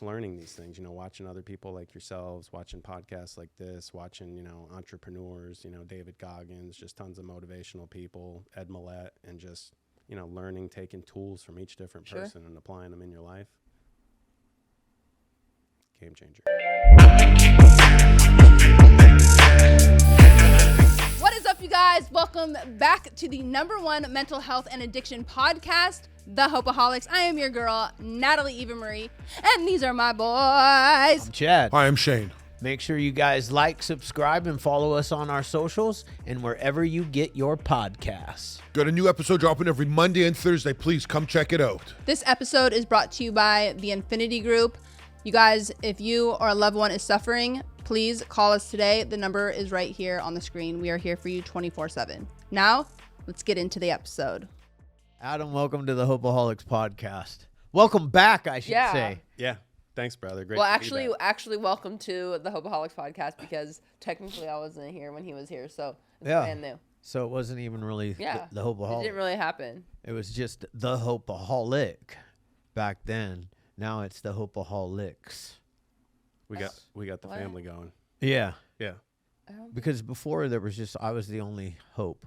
learning these things, watching other people like yourselves, watching podcasts like this, watching, entrepreneurs, David Goggins, just tons of motivational people, Ed Millett, and just, learning, taking tools from each different person and applying them in your life. Game changer. What is up, you guys? Welcome back to the #1 mental health and addiction podcast, the Hopeaholics. I am your girl, Natalie Eva Marie, and these are my boys. I'm Chad. Hi, I'm Shane. Make sure you guys like, subscribe, and follow us on our socials and wherever you get your podcasts. Got a new episode dropping every Monday and Thursday. Please come check it out. This episode is brought to you by the Infinity Group. You guys, if you or a loved one is suffering, please call us today. The number is right here on the screen. We are here for you 24/7. Now, let's get into the episode. Adam, welcome to the Hopeaholics podcast. Welcome back, I should say. Yeah. Thanks, brother. Great. Well, to be back. actually, welcome to the Hopeaholics podcast because technically I wasn't here when he was here, so it's Yeah. brand new. So it wasn't even really the It Hopeaholics. didn't really happen. It was just the Hopeaholic back then. Now it's the Hopeaholics. we got the What? family going. Yeah, Yeah. because before there was just I was the only hope.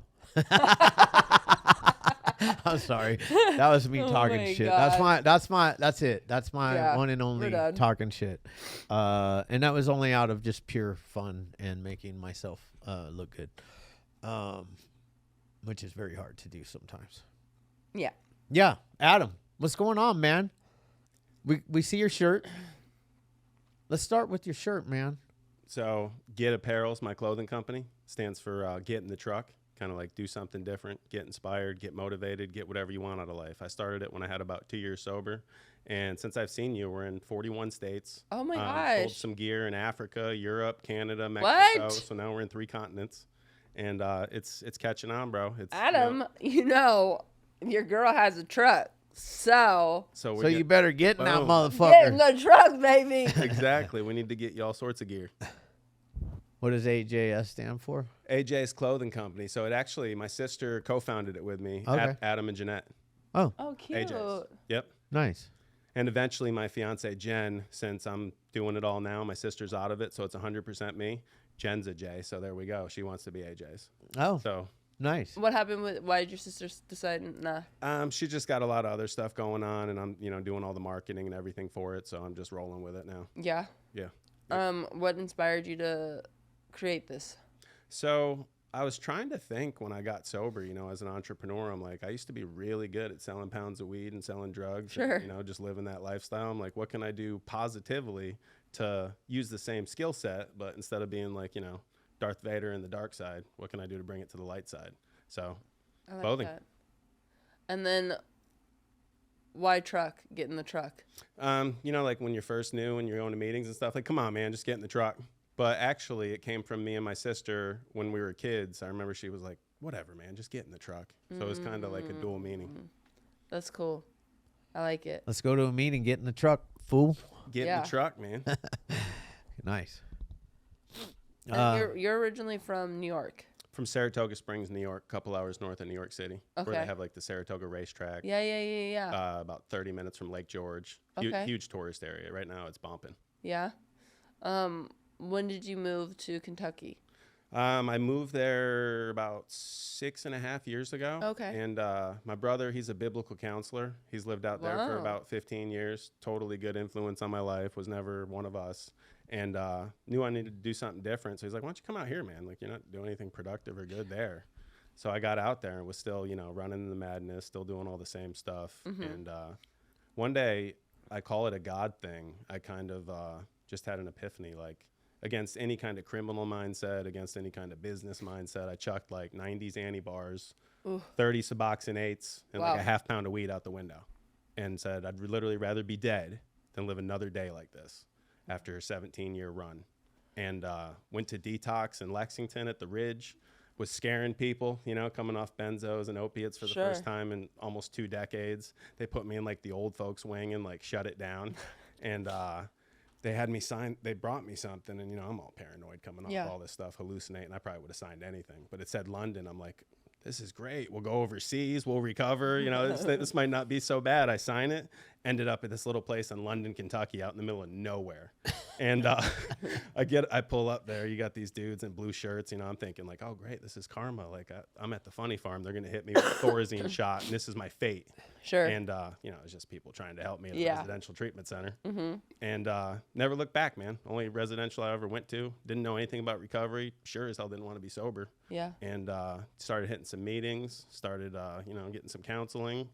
I'm sorry. That was me talking my shit. God. That's it. That's my Yeah, one and only we're done. talking shit. And that was only out of just pure fun and making myself look good. Which is very hard to do sometimes. Yeah. Yeah. Adam, what's going on, man? We see your shirt. Let's start with your shirt, man. So GITT Apparel is my clothing company. Stands for Get in the Truck. Kind of like do something different, get inspired, get motivated, get whatever you want out of life. I started it when I had about 2 years sober. And since I've seen you, we're in 41 states. Oh my Sold gosh. some gear in Africa, Europe, Canada, Mexico. What? So now we're in 3 continents. And it's catching on, bro. It's, Adam, your girl has a truck, so So you better get in that Boom. motherfucker. get in the truck, baby. Exactly. We need to get you all sorts of gear. What does AJS stand for? AJ's Clothing Company. So it actually, my sister co-founded it with me, Okay. Adam and Jeanette. Oh, Oh, cute. AJ's. Yep. nice. And eventually my fiance, Jen, since I'm doing it all now, my sister's out of it, so it's 100% me. Jen's a J, so there we go. She wants to be AJ's. Oh, So nice. What happened with? Why did your sister decide? Nah. she just got a lot of other stuff going on, and I'm, doing all the marketing and everything for it, so I'm just rolling with it now. Yeah. Yeah. What inspired you to create this? So I was trying to think when I got sober, as an entrepreneur, I'm like, I used to be really good at selling pounds of weed and selling drugs, Sure. and, just living that lifestyle. I'm like, what can I do positively to use the same skill set, but instead of being like, Darth Vader in the dark side, what can I do to bring it to the light side? So I like clothing. that. And then, why truck? Get in the truck. Like when you're first new and you're going to meetings and stuff, like, come on, man, just get in the truck. But actually, it came from me and my sister when we were kids. I remember she was like, whatever, man, just get in the truck. So it was kind of like a dual meaning. That's cool. I like it. Let's go to a meeting. Get in the truck, fool. Get in Yeah. the truck, man. Nice. And you're originally from New York. From Saratoga Springs, New York, a couple hours north of New York City, where Okay. they have like the Saratoga racetrack. Yeah. About 30 minutes from Lake George. Okay. Huge tourist area. Right now, it's bumping. Yeah. When did you move to Kentucky? I moved there about 6.5 years ago. Okay. And my brother, he's a biblical counselor. He's lived out there for Wow. about 15 years. Totally good influence on my life. Was never one of us. And knew I needed to do something different. So he's like, why don't you come out here, man? Like, you're not doing anything productive or good there. So I got out there and was still, running the madness, still doing all the same stuff. Mm-hmm. And one day, I call it a God thing. I kind of just had an epiphany, like, against any kind of criminal mindset, against any kind of business mindset. I chucked like 90s anti-bars, 30 Suboxonates, and like Wow. a half pound of weed out the window, and said I'd literally rather be dead than live another day like this after a 17-year run. And went to Detox in Lexington at the Ridge, was scaring people, coming off benzos and opiates for the Sure. first time in almost 2 decades. They put me in like the old folks wing and like shut it down. And they had me sign, they brought me something, and I'm all paranoid coming off Yeah. all this stuff, hallucinating. I probably would have signed anything, but it said London. I'm like, this is great. We'll go overseas. We'll recover. This might not be so bad. I sign it, ended up at this little place in London, Kentucky, out in the middle of nowhere. And I pull up there. You got these dudes in blue shirts. You know, I'm thinking like, oh, great, this is karma. Like I'm at the funny farm. They're going to hit me with a Thorazine shot, and this is my fate. Sure. And, you know, it's just people trying to help me at a Yeah. residential treatment center. And never looked back, man. Only residential I ever went to. Didn't know anything about recovery. Sure as hell didn't want to be sober. Yeah. And started hitting some meetings, started, you know, getting some counseling.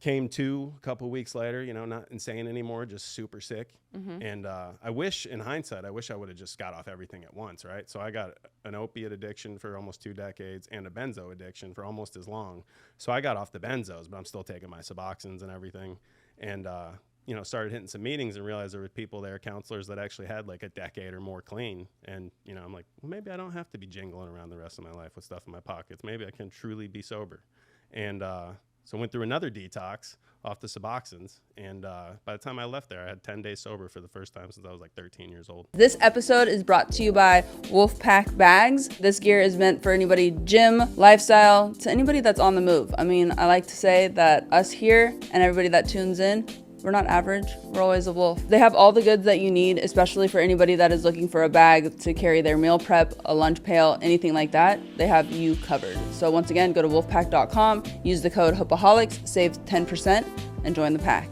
Came to a couple weeks later, you know, not insane anymore, just super sick. And I wish, in hindsight, I wish I would have just got off everything at once, right? So I got an opiate addiction for almost 2 decades and a benzo addiction for almost as long. So I got off the benzos, but I'm still taking my Suboxones and everything. And, you know, started hitting some meetings and realized there were people there, counselors that actually had like a decade or more clean. And, you know, I'm like, well, maybe I don't have to be jingling around the rest of my life with stuff in my pockets. Maybe I can truly be sober. And, so I went through another detox off the Suboxones, and by the time I left there, I had 10 days sober for the first time since I was like 13 years old. This episode is brought to you by Wolfpack Bags. This gear is meant for anybody gym, lifestyle, to anybody that's on the move. I mean, I like to say that us here and everybody that tunes in, we're not average. We're always a wolf. They have all the goods that you need, especially for anybody that is looking for a bag to carry their meal prep, a lunch pail, anything like that. They have you covered. So once again, go to wolfpack.com, use the code Hopeaholics, save 10%, and join the pack.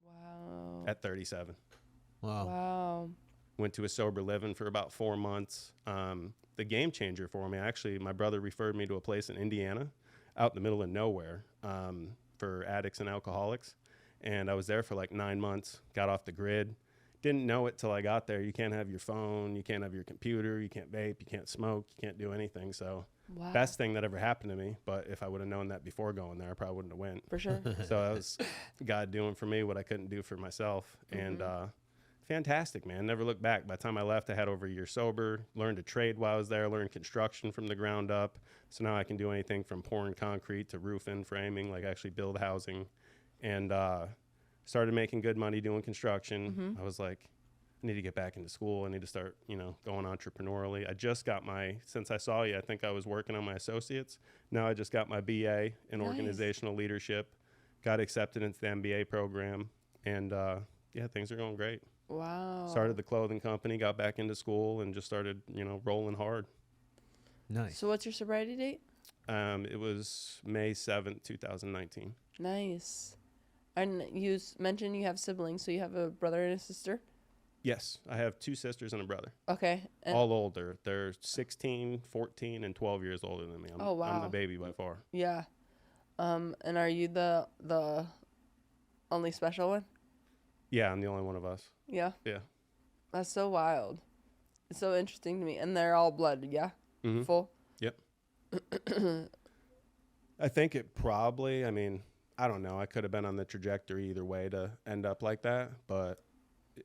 Wow. At 37. Wow. Wow. Went to a sober living for about 4 months. The game changer for me, actually, my brother referred me to a place in Indiana out in the middle of nowhere for addicts and alcoholics. And I was there for like 9 months, got off the grid. Didn't know it till I got there. You can't have your phone, you can't have your computer, you can't vape, you can't smoke, you can't do anything. So Wow. best thing that ever happened to me. But if I would have known that before going there, I probably wouldn't have went. For sure. So that was God doing for me what I couldn't do for myself. And fantastic, man. Never looked back. By the time I left, I had over a year sober, learned a trade while I was there, learned construction from the ground up. So now I can do anything from pouring concrete to roofing, framing, like actually build housing. And started making good money doing construction. I was like, I need to get back into school. I need to start, you know, going entrepreneurially. I just got since I saw you, I think I was working on my associates. Now I just got my BA in organizational leadership, got accepted into the MBA program. And yeah, things are going great. Wow. Started the clothing company, got back into school, and just started, you know, rolling hard. Nice. So what's your sobriety date? It was May 7th, 2019. Nice. And you mentioned you have siblings, so you have a brother and a sister? Yes, I have 2 sisters and a brother. Okay. And All older. They're 16, 14, and 12 years older than me. I'm wow. the baby by far. yeah. And are you the only special one? Yeah, I'm the only one of us. Yeah. Yeah. That's so wild. It's so interesting to me. And they're all blood, yeah? Mhm. Full? Yep. I think it probably, I mean, I don't know. I could have been on the trajectory either way to end up like that. But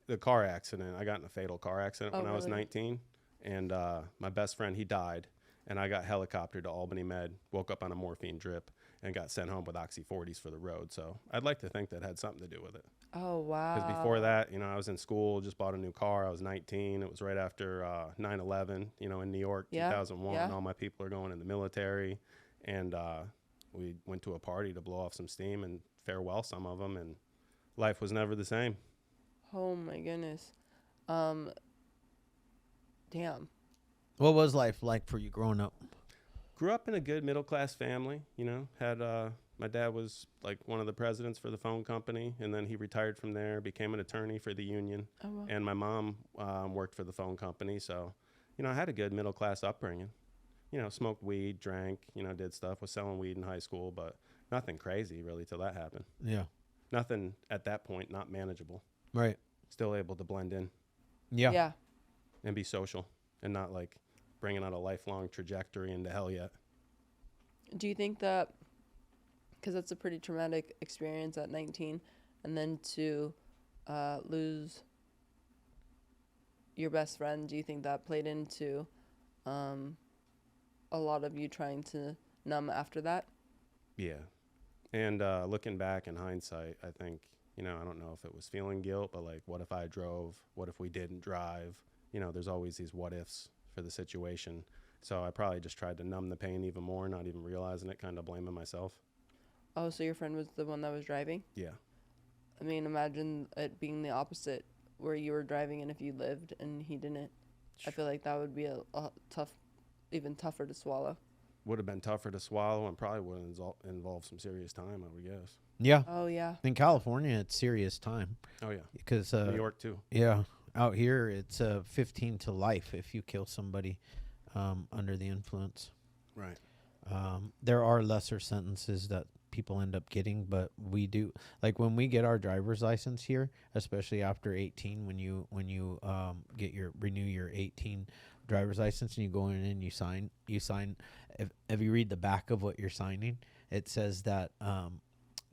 the car accident, I got in a fatal car accident when I was 19. And my best friend, he died. And I got helicoptered to Albany Med, woke up on a morphine drip, and got sent home with Oxy-40s for the road. So I'd like to think that had something to do with it. Oh, wow. Because before that, you know, I was in school, just bought a new car. I was 19. It was right after 9/11, you know, in New York, 2001. Yeah. All my people are going in the military. And we went to a party to blow off some steam and farewell some of them. And life was never the same. Oh, my goodness. Damn. What was life like for you growing up? Grew up in a good middle-class family, you know, had my dad was like one of the presidents for the phone company, and then he retired from there, became an attorney for the union. Oh, wow. And my mom worked for the phone company. So, you know, I had a good middle-class upbringing. You know, smoked weed, drank, you know, did stuff, was selling weed in high school, but nothing crazy really till that happened. Yeah. Nothing at that point, not manageable. Right. Still able to blend in Yeah. Yeah. and be social and not like bringing out a lifelong trajectory into hell yet. Do you think that, because that's a pretty traumatic experience at 19, and then to lose your best friend, do you think that played into a lot of you trying to numb after that? Yeah. And looking back in hindsight, I think, you know, I don't know if it was feeling guilt, but like, what if I drove? What if we didn't drive? You know, there's always these what ifs for the situation. So I probably just tried to numb the pain even more, not even realizing it, kind of blaming myself. Oh, so your friend was the one that was driving? Yeah. I mean, imagine it being the opposite, where you were driving and if you lived and he didn't. I feel like that would be a tough, even tougher to swallow. Would have been tougher to swallow and probably would have involved some serious time, I would guess. Yeah. Oh, yeah. In California, it's serious time. Oh, yeah. Because New York, too. Yeah. Out here, it's 15 to life if you kill somebody under the influence. Right. There are lesser sentences that people end up getting, but we do, like when we get our driver's license here, especially after 18, when you renew your 18 driver's license and you go in and you sign. If you read the back of what you're signing, it says that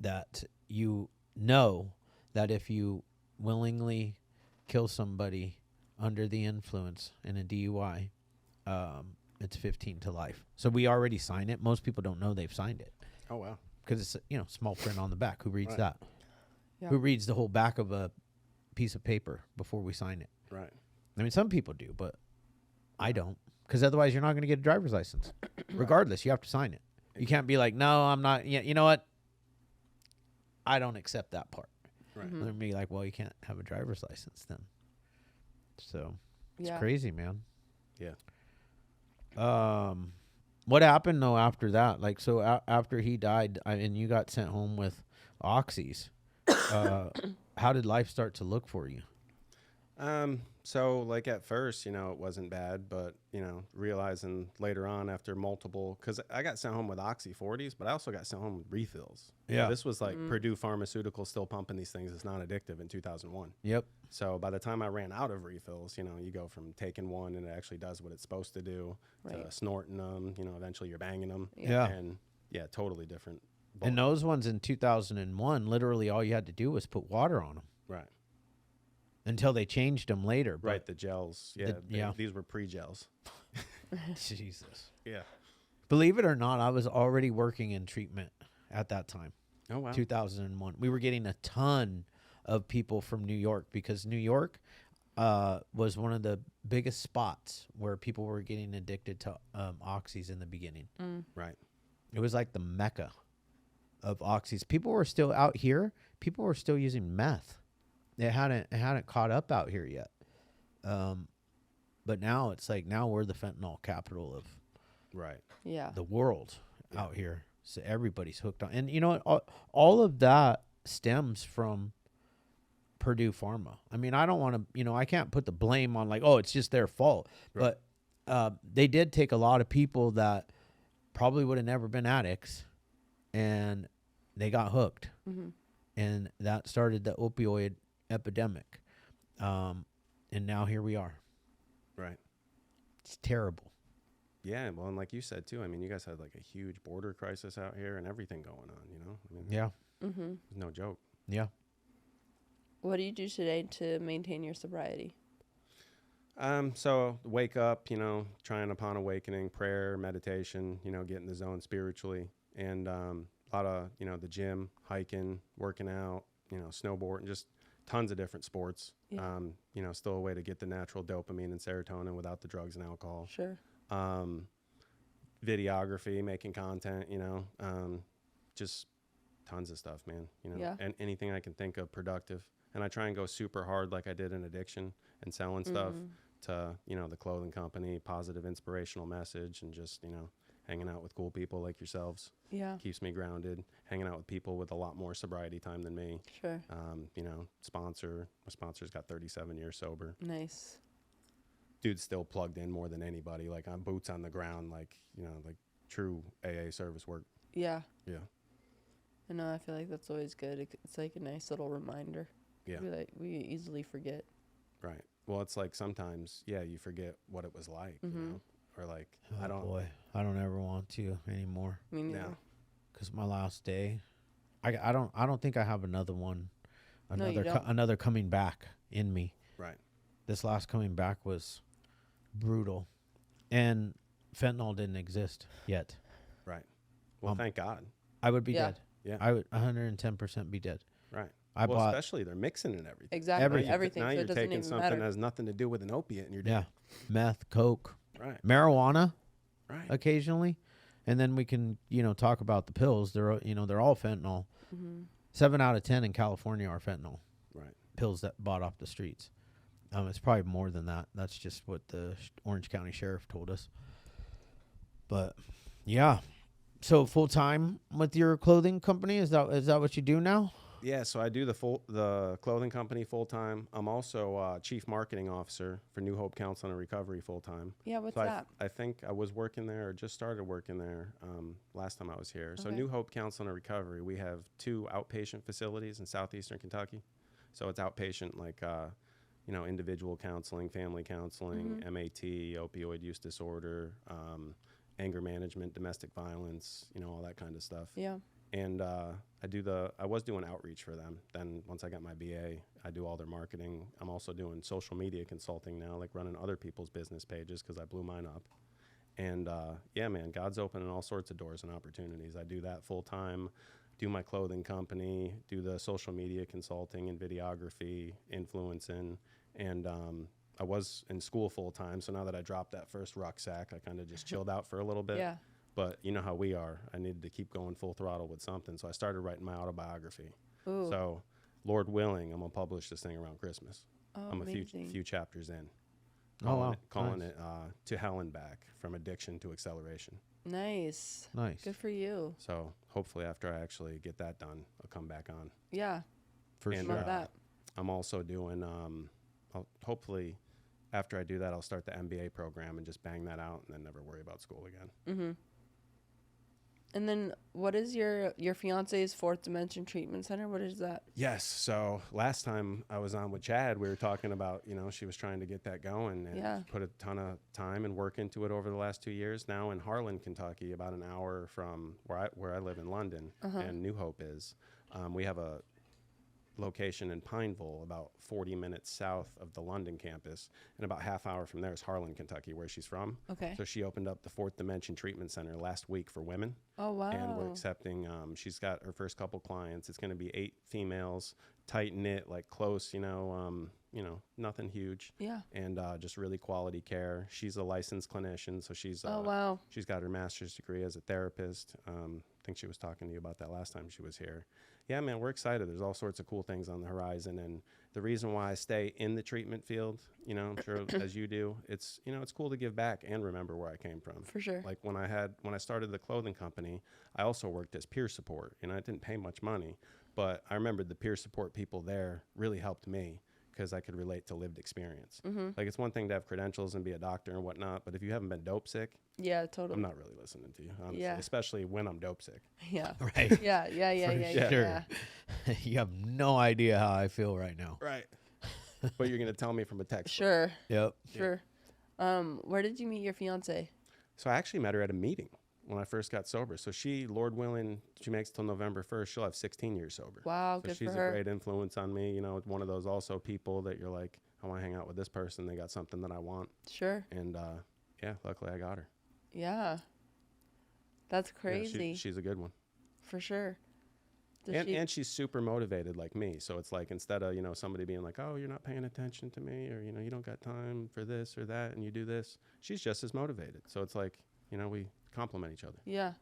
that you know that if you willingly kill somebody under the influence in a DUI, it's 15 to life. So we already sign it. Most people don't know they've signed it. Oh, wow. Because it's, small print on the back. Who reads Right. that? Yeah. Who reads the whole back of a piece of paper before we sign it? Right. I mean, some people do, but I don't. Because otherwise you're not going to get a driver's license. Regardless, you have to sign it. You can't be like, no, I'm not. Yeah, you know what? I don't accept that part. Right. They're be like, well, you can't have a driver's license then. So it's Yeah. crazy, man. Yeah. What happened though after that? Like, so after he died, and you got sent home with oxys, how did life start to look for you? So like at first, it wasn't bad, but realizing later on after multiple, because I got sent home with Oxy 40s, but I also got sent home with refills. Yeah. This was like Purdue Pharmaceuticals still pumping these things. It's not addictive in 2001. Yep. So by the time I ran out of refills, you go from taking one and it actually does what it's supposed to do to Right. snorting them, eventually you're banging them. Yeah. And yeah, totally different. And those ones in 2001, literally all you had to do was put water on them Right. until they changed them later. But Right. The gels. Yeah. yeah. These were pre-gels. Jesus. Yeah. Believe it or not, I was already working in treatment at that time. Oh, wow. 2001. We were getting a ton of people from New York because New York was one of the biggest spots where people were getting addicted to oxys in the beginning. Right. It was like the mecca of oxys. People were still out here. People were still using meth. It hadn't caught up out here yet. But now it's like now we're the fentanyl capital of Right. Yeah. the world out here. So everybody's hooked on. And you know what? All of that stems from Purdue Pharma. I mean, I don't want to, I can't put the blame on like, oh, it's just their fault. Right. But they did take a lot of people that probably would have never been addicts and they got hooked. And that started the opioid epidemic. And now here we are. Right. It's terrible. Yeah, well, and like you said too, I mean, you guys had like a huge border crisis out here and everything going on, I mean, Yeah. it's no joke. Yeah. What do you do today to maintain your sobriety? So wake up, trying upon awakening, prayer, meditation, get in the zone spiritually, and a lot of, the gym, hiking, working out, snowboarding, just tons of different sports. Yeah. Still a way to get the natural dopamine and serotonin without the drugs and alcohol. Sure. Videography, making content, just tons of stuff, man, Yeah. and anything I can think of productive. And I try and go super hard like I did in addiction and selling stuff to, the clothing company, positive inspirational message, and just, hanging out with cool people like yourselves. Yeah. Keeps me grounded. Hanging out with people with a lot more sobriety time than me. Sure. My sponsor's got 37 years sober. Nice. Dude's still plugged in more than anybody. Like I'm boots on the ground, like true AA service work. Yeah. Yeah. I know. I feel like that's always good. It's like a nice little reminder. Yeah. We easily forget. Right. Well, it's like sometimes, you forget what it was like, or like, I don't ever want to anymore. I mean, Yeah. Because my last day, I don't think I have another one, No, you don't. another coming back in me. Right. This last coming back was brutal, and fentanyl didn't exist yet. Right. Well, thank God. I would be Yeah. dead. Yeah. I would 110% be dead. Right. I bought especially they're mixing and everything. exactly. Everything. Everything. Now So you're it doesn't taking even something matter. that has nothing to do with an opiate and you're yeah, dead. meth, coke, Right. marijuana Right. occasionally, and then we can talk about the pills. They're all fentanyl. 7 out of 10 in California are fentanyl Right. pills that bought off the streets. It's probably more than that. That's just what the Orange County Sheriff told us. But yeah, so full time with your clothing company, is that what you do now? Yeah, so I do the clothing company full time. I'm also chief marketing officer for New Hope Counseling and Recovery full time. Yeah, what's So that? I think I was working there or just started working there last time I was here. So Okay. New Hope Counseling and Recovery, we have 2 outpatient facilities in southeastern Kentucky. So it's outpatient like individual counseling, family counseling, MAT, opioid use disorder, anger management, domestic violence, all that kind of stuff. Yeah. And I was doing outreach for them. Then once I got my BA, I do all their marketing. I'm also doing social media consulting now, like running other people's business pages because I blew mine up. And yeah, man, God's opening all sorts of doors and opportunities. I do that full time, do my clothing company, do the social media consulting and videography, influencing. And I was in school full time. So now that I dropped that first rucksack, I kind of just chilled out for a little bit. Yeah. But you know how we are. I needed to keep going full throttle with something. So I started writing my autobiography. Ooh. So, Lord willing, I'm going to publish this thing around Christmas. Oh, I'm a amazing. few chapters in. Oh, wow. Calling Nice. it To Hell and Back, From Addiction to Acceleration. Nice. Nice. Good for you. So hopefully after I actually get that done, I'll come back on. Yeah. For And, sure. Love that. I'm also doing, hopefully after I do that, I'll start the MBA program and just bang that out and then never worry about school again. Mm-hmm. And then what is your fiance's fourth dimension treatment center? What is that? Yes. So last time I was on with Chad, we were talking about, she was trying to get that going and Yeah. put a ton of time and work into it over the last 2 years. Now in Harlan, Kentucky, about an hour from where I live in London and New Hope is, we have a location in Pineville, about 40 minutes south of the London campus, and about half hour from there is Harlan, Kentucky, where she's from. Okay. So she opened up the Fourth Dimension Treatment Center last week for women. Oh, wow. And we're accepting, she's got her first couple clients. It's going to be 8 females, tight knit, like close, nothing huge. Yeah. And just really quality care. She's a licensed clinician, so she's Oh, wow. she's got her master's degree as a therapist. I think she was talking to you about that last time she was here. Yeah, man, we're excited. There's all sorts of cool things on the horizon, and the reason why I stay in the treatment field, I'm sure as you do, it's it's cool to give back and remember where I came from. For sure. Like when I started the clothing company, I also worked as peer support. I didn't pay much money, but I remembered the peer support people there really helped me because I could relate to lived experience. Like it's one thing to have credentials and be a doctor and whatnot, but if you haven't been dope sick, Yeah, totally. I'm not really listening to you, honestly, Yeah. especially when I'm dope sick. Yeah. Right. Yeah. Sure. You have no idea how I feel right now. Right. But you're going to tell me from a text. Sure. Yep. Sure. Where did you meet your fiance? So I actually met her at a meeting when I first got sober. So she, Lord willing, she makes till November 1st. She'll have 16 years sober. Wow, So good she's for her. a great influence on me. One of those also people that you're like, I want to hang out with this person. They got something that I want. Sure. And yeah, luckily I got her. Yeah. That's Yeah, crazy. she's a good one. For sure. And she's super motivated like me. So it's like instead of, somebody being like, oh, you're not paying attention to me, or, you don't got time for this or that and you do this, she's just as motivated. So it's like, we complement each other. Yeah.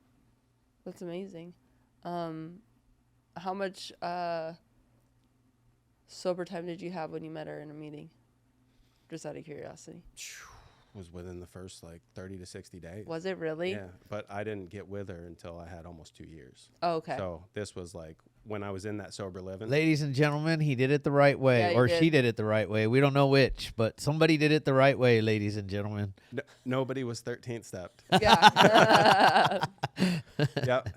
That's amazing. How much sober time did you have when you met her in a meeting? Just out of curiosity. Was within the first like 30 to 60 days. Was it really? Yeah, but I didn't get with her until I had almost 2 years. Oh, okay. So this was like when I was in that sober living. Ladies and gentlemen, he did it the right way, Yeah, he or did. she did it the right way. We don't know which, but somebody did it the right way, ladies and gentlemen. Nobody was 13th stepped. Yeah. Yep.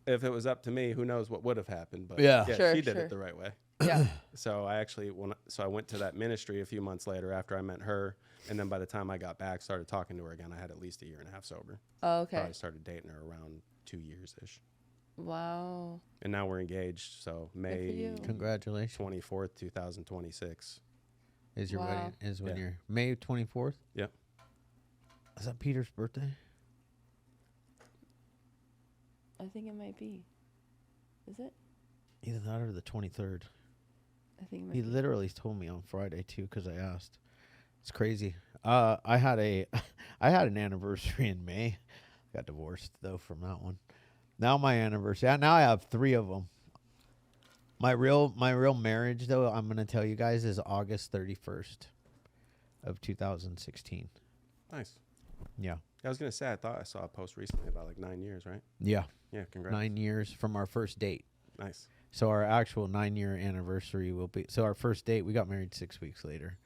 If it was up to me, who knows what would have happened? But Yeah. Sure, she did sure. it the right way. Yeah. So I actually I went to that ministry a few months later after I met her, and then by the time I got back, started talking to her again, I had at least a year and a half sober. Oh, okay. Probably started dating her around 2 years ish, Wow. and now we're engaged. So May you. Congratulations. 24th, 2026. Is your Wow. wedding is when Yeah. you're May 24th? Yep. Is that Peter's birthday? I think it might be. Is it? Either that or the 23rd. I think it might He be. literally told me on Friday too, because I asked. It's crazy. I had an anniversary in May. Got divorced though from that one. Now my anniversary. Now I have 3 of them. My real marriage, though, I'm going to tell you guys, is August 31st of 2016. Nice. Yeah. I was gonna say I thought I saw a post recently about like 9 years, right? Yeah. Yeah, congrats. 9 years from our first date. Nice. So our actual 9-year anniversary will be. So our first date, we got married 6 weeks later.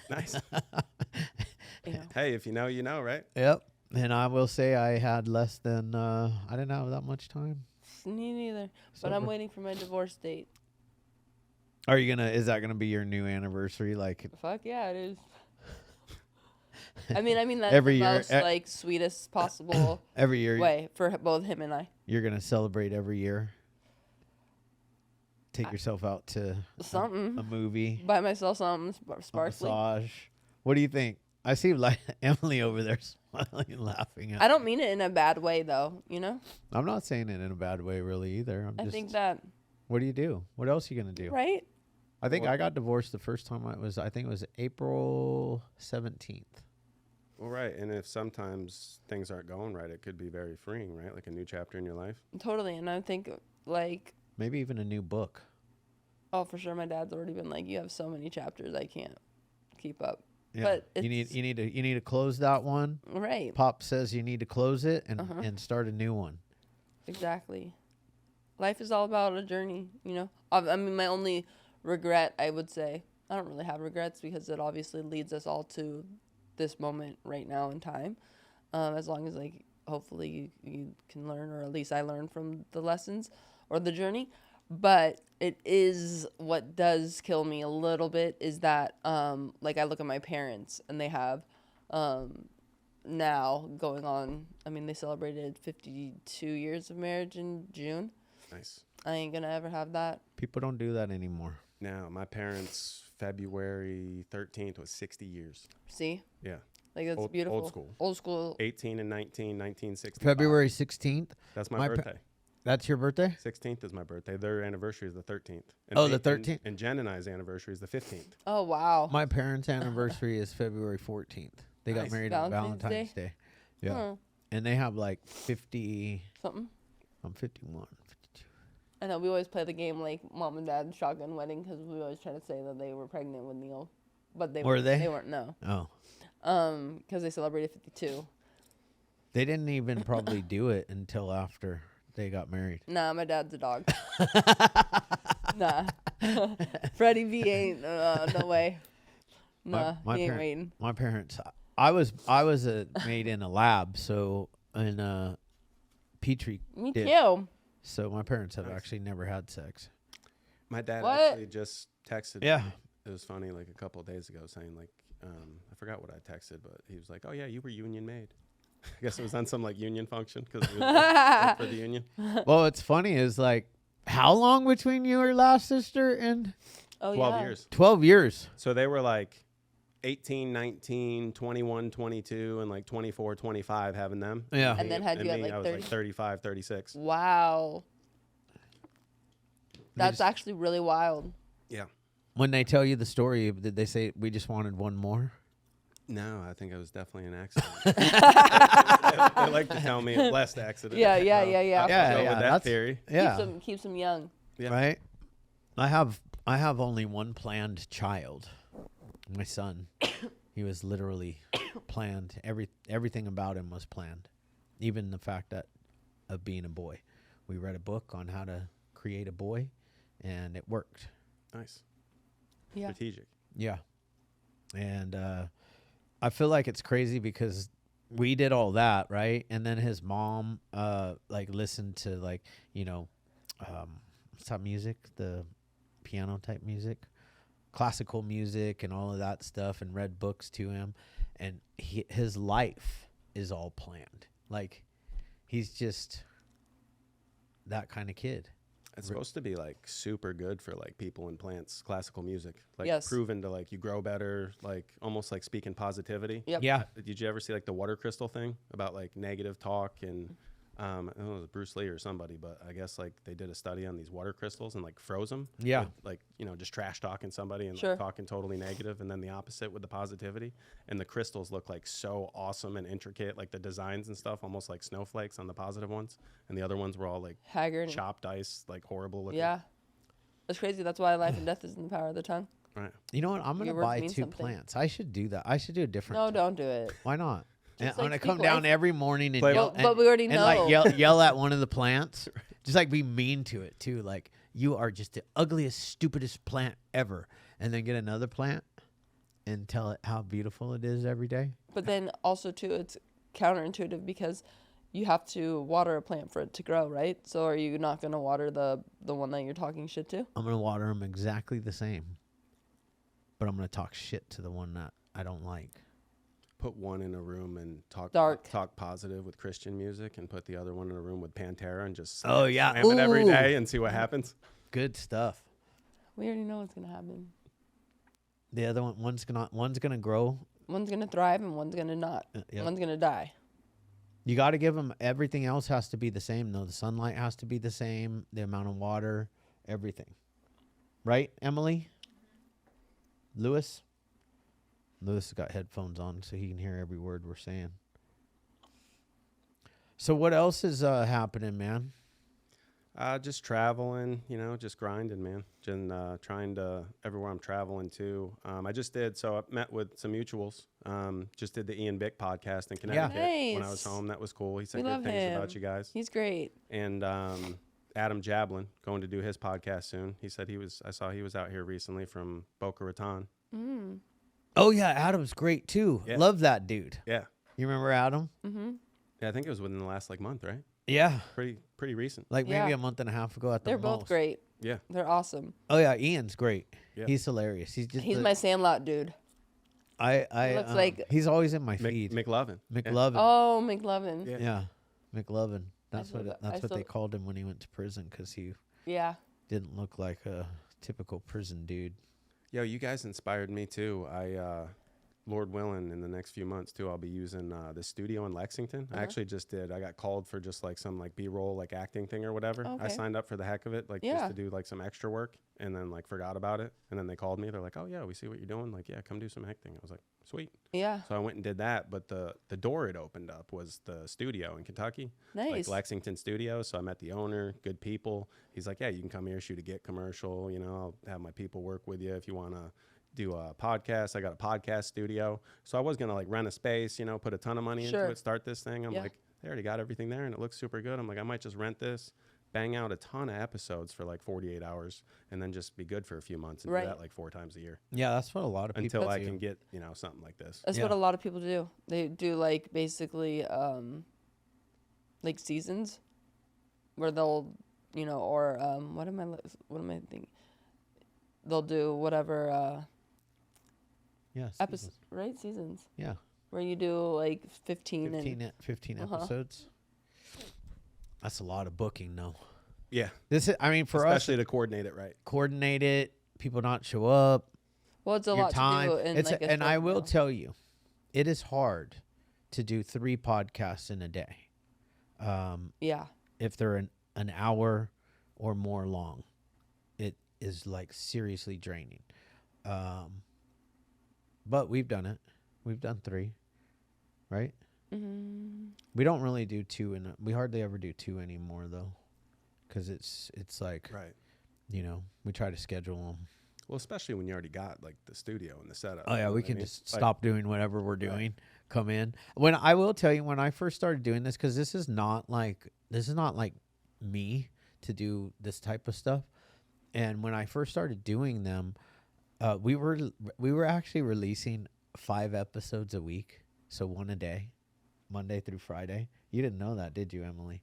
Nice. Yeah. Hey, if you know, you know, right? Yep. And I will say I had less than. I didn't have that much time. Me neither. But I'm waiting for my divorce date. Are you gonna? Is that gonna be your new anniversary? Like Fuck yeah, it is. I mean that's Every the year, most like sweetest possible every year, way for both him and I. you're gonna celebrate every year. Take yourself out to Something. a movie, Buy myself something a sparkly. massage. What do you think? I see like Emily over there smiling and laughing. I don't mean it in a bad way though, you know? I'm not saying it in a bad way, really, either. I think that What do you do? What else are you gonna do? right? I think I got divorced the first time I think it was April 17th. Well, right. And if sometimes things aren't going right, it could be very freeing, right? Like a new chapter in your life. Totally. And I think like Maybe even a new book. oh for sure my dad's already been like, you have so many chapters I can't keep up. Yeah. But you need to close that one. right. Pop says you need to close it and start a new one. Exactly. Life is all about a journey, you know? I mean, my only regret, I would say, I don't really have regrets because it obviously leads us all to this moment right now in time. As long as, like, hopefully you can learn, or at least I learn from the lessons or the journey. But it is what does kill me a little bit is that, like, I look at my parents and they have now going on, I mean, they celebrated 52 years of marriage in June. Nice. I ain't gonna ever have that. People don't do that anymore. Now, my parents' February 13th was 60 years. See? Yeah. Like, that's Old- beautiful. old school. Old school. 18 and 19, 1965. February 16th. That's my my birthday. That's your birthday? 16th is my birthday. Their anniversary is the 13th. Oh, the and- 13th? And Jen and I's anniversary is the 15th. Oh, wow. My parents' anniversary is February 14th. They got Nice. married on Valentine's Valentine's Day. Yeah. Huh. And they have like 50. Something. I'm 51. 52. I know we always play the game like mom and dad shotgun wedding because we always try to say that they were pregnant with Neil, but they Were weren't. they? They weren't. No. Oh. Because they celebrated 52. They didn't even probably do it until after they got married. Nah, my dad's a dog. Nah. Freddie V ain't. No way. Nah, he ain't waiting. My parents. I was made in a lab, so in a petri Me dish. too. So my parents have Nice. actually never had sex. My dad What? actually just texted Yeah. me. It was funny, like a couple of days ago, saying like, I forgot what I texted, but he was like, "Oh yeah, you were union made." I guess it was on some like union function because we worked for the union. Well, what's funny is like, how long between you or last sister? And Oh 12 yeah. years. 12 years. So they were like 18, 19, 21, 22, and like 24, 25 having them. Yeah. And then had you at me, like I was 30. like 35, 36. Wow. That's just- actually really wild. Yeah. When they tell you the story, did they say we just wanted one more? No, I think it was definitely an accident. They like to tell me a blessed accident. Yeah. I'll Yeah, go yeah, with that that's- theory. Yeah. Keeps them young. Yeah. Right. I have only one planned child. My son. He was literally planned. Everything about him was planned. Even the fact of being a boy. We read a book on how to create a boy, and it worked. Nice. Yeah. Strategic. Yeah. And I feel like it's crazy because we did all that, right? And then his mom like listened to like, what's that music? The piano type music, classical music and all of that stuff, and read books to him. And his life is all planned. Like, he's just that kind of kid. It's supposed to be like super good for like people and plants, classical music. Like Yes. proven to like you grow better, like almost like speaking positivity. Yep. Yeah. Did you ever see like the water crystal thing about like negative talk and I don't know, it was Bruce Lee or somebody, but I guess like they did a study on these water crystals and like froze them. Yeah. with, like, just trash talking somebody and Sure. like, talking totally negative, and then the opposite with the positivity. And the crystals look like so awesome and intricate, like the designs and stuff, almost like snowflakes on the positive ones, and the other ones were all like Haggard. chopped ice, like horrible looking. Yeah. That's crazy. That's why life and death is in the power of the tongue. Right. You know what? I'm gonna Your words buy mean 2 something. plants. I should do that. I should do a different. No, don't do it. Why not? And Just, I'm like, gonna speak come down life. every morning and Play- yell, But we already and know. like yell at one of the plants. Just like be mean to it too. Like you are just the ugliest, stupidest plant ever. And then get another plant and tell it how beautiful it is every day. But then also too, it's counterintuitive because you have to water a plant for it to grow, right? So are you not gonna water the one that you're talking shit to? I'm gonna water them exactly the same. But I'm gonna talk shit to the one that I don't like. Put one in a room and talk positive with Christian music, and put the other one in a room with Pantera and just Oh, yeah. slam it every Ooh. day and see what happens. Good stuff. We already know what's gonna happen. The other one's gonna grow. One's gonna thrive and one's gonna not. Yep. One's gonna die. You got to give them, everything else has to be the same though. The sunlight has to be the same, the amount of water, everything. Right, Emily? Lewis has got headphones on so he can hear every word we're saying. So what else is happening, man? Just traveling, just grinding, man. Just trying to, everywhere I'm traveling to. I just did, so I met with some mutuals. Just did the Ian Bick podcast in Connecticut when I was Nice. home. That was cool. He said We love good things about him. you guys. He's great. And Adam Jablin going to do his podcast soon. He said I saw he was out here recently from Boca Raton. Oh yeah, Adam's great too. Yeah. Love that dude. Yeah. You remember Adam? Yeah, I think it was within the last month, right? Yeah. Pretty recent. Like maybe Yeah. a month and a half ago at the They're both most. great. Yeah. They're awesome. Oh yeah, Ian's great. Yeah. He's hilarious. He's just He's my Sandlot dude. I looks like- he's always in my feed. McLovin. McLovin. Oh, McLovin. Yeah. Yeah, McLovin. That's still what got- that's I what they still- called him when he went to prison because he Yeah. didn't look like a typical prison dude. Yo, you guys inspired me too. Lord willing, in the next few months too, I'll be using the studio in Lexington. I actually just did. I got called for just like some like B-roll like acting thing or whatever. I Okay. signed up for the heck of it, like Yeah. just to do like some extra work, and then like forgot about it. And then they called me. They're like, "Oh yeah, we see what you're doing. Like, yeah, come do some acting." I was like, "Sweet." Yeah. So I went and did that. But the door it opened up was the studio in Kentucky, like Nice. Lexington Studio. So I met the owner, good people. He's like, "Yeah, you can come here, shoot a GITT commercial. I'll have my people work with you if you want to do a podcast." I got a podcast studio. So I was going to like rent a space, put a ton of money Sure. into it, start this thing. I'm Yeah. like, they already got everything there and it looks super good. I'm like, I might just rent this, bang out a ton of episodes for like 48 hours and then just be good for a few months and Right. do that like 4 times a year Yeah, that's what a lot of people until I do. can get, something like this. That's Yeah. what a lot of people do. They do like basically like seasons where they'll, or what am I thinking? They'll do whatever Yeah, episodes, right? Seasons. Yeah, Where you do like 15 and 15 Uh-huh. episodes. That's a lot of booking, though. Yeah. This is, I mean, for us, Especially to coordinate it right. coordinate it, people not show up, well, it's a your lot time. to do in It's like a and I short will amount. tell you, it is hard to do 3 podcasts in a day. Yeah. If they're an hour or more long, it is like seriously draining. But we've done it. We've done 3, right? We don't really do 2, and we hardly ever do 2 anymore though, because it's like Right. we try to schedule them. Well, especially when you already got like the studio and the setup. Oh yeah, you know we what I can mean? just Like, stop doing whatever we're doing, come in. When I will tell you, when I first started doing this, because this is not like me to do this type of stuff. And when I first started doing them, we were actually releasing 5 episodes a week, so 1 a day, Monday through Friday. You didn't know that, did you, Emily?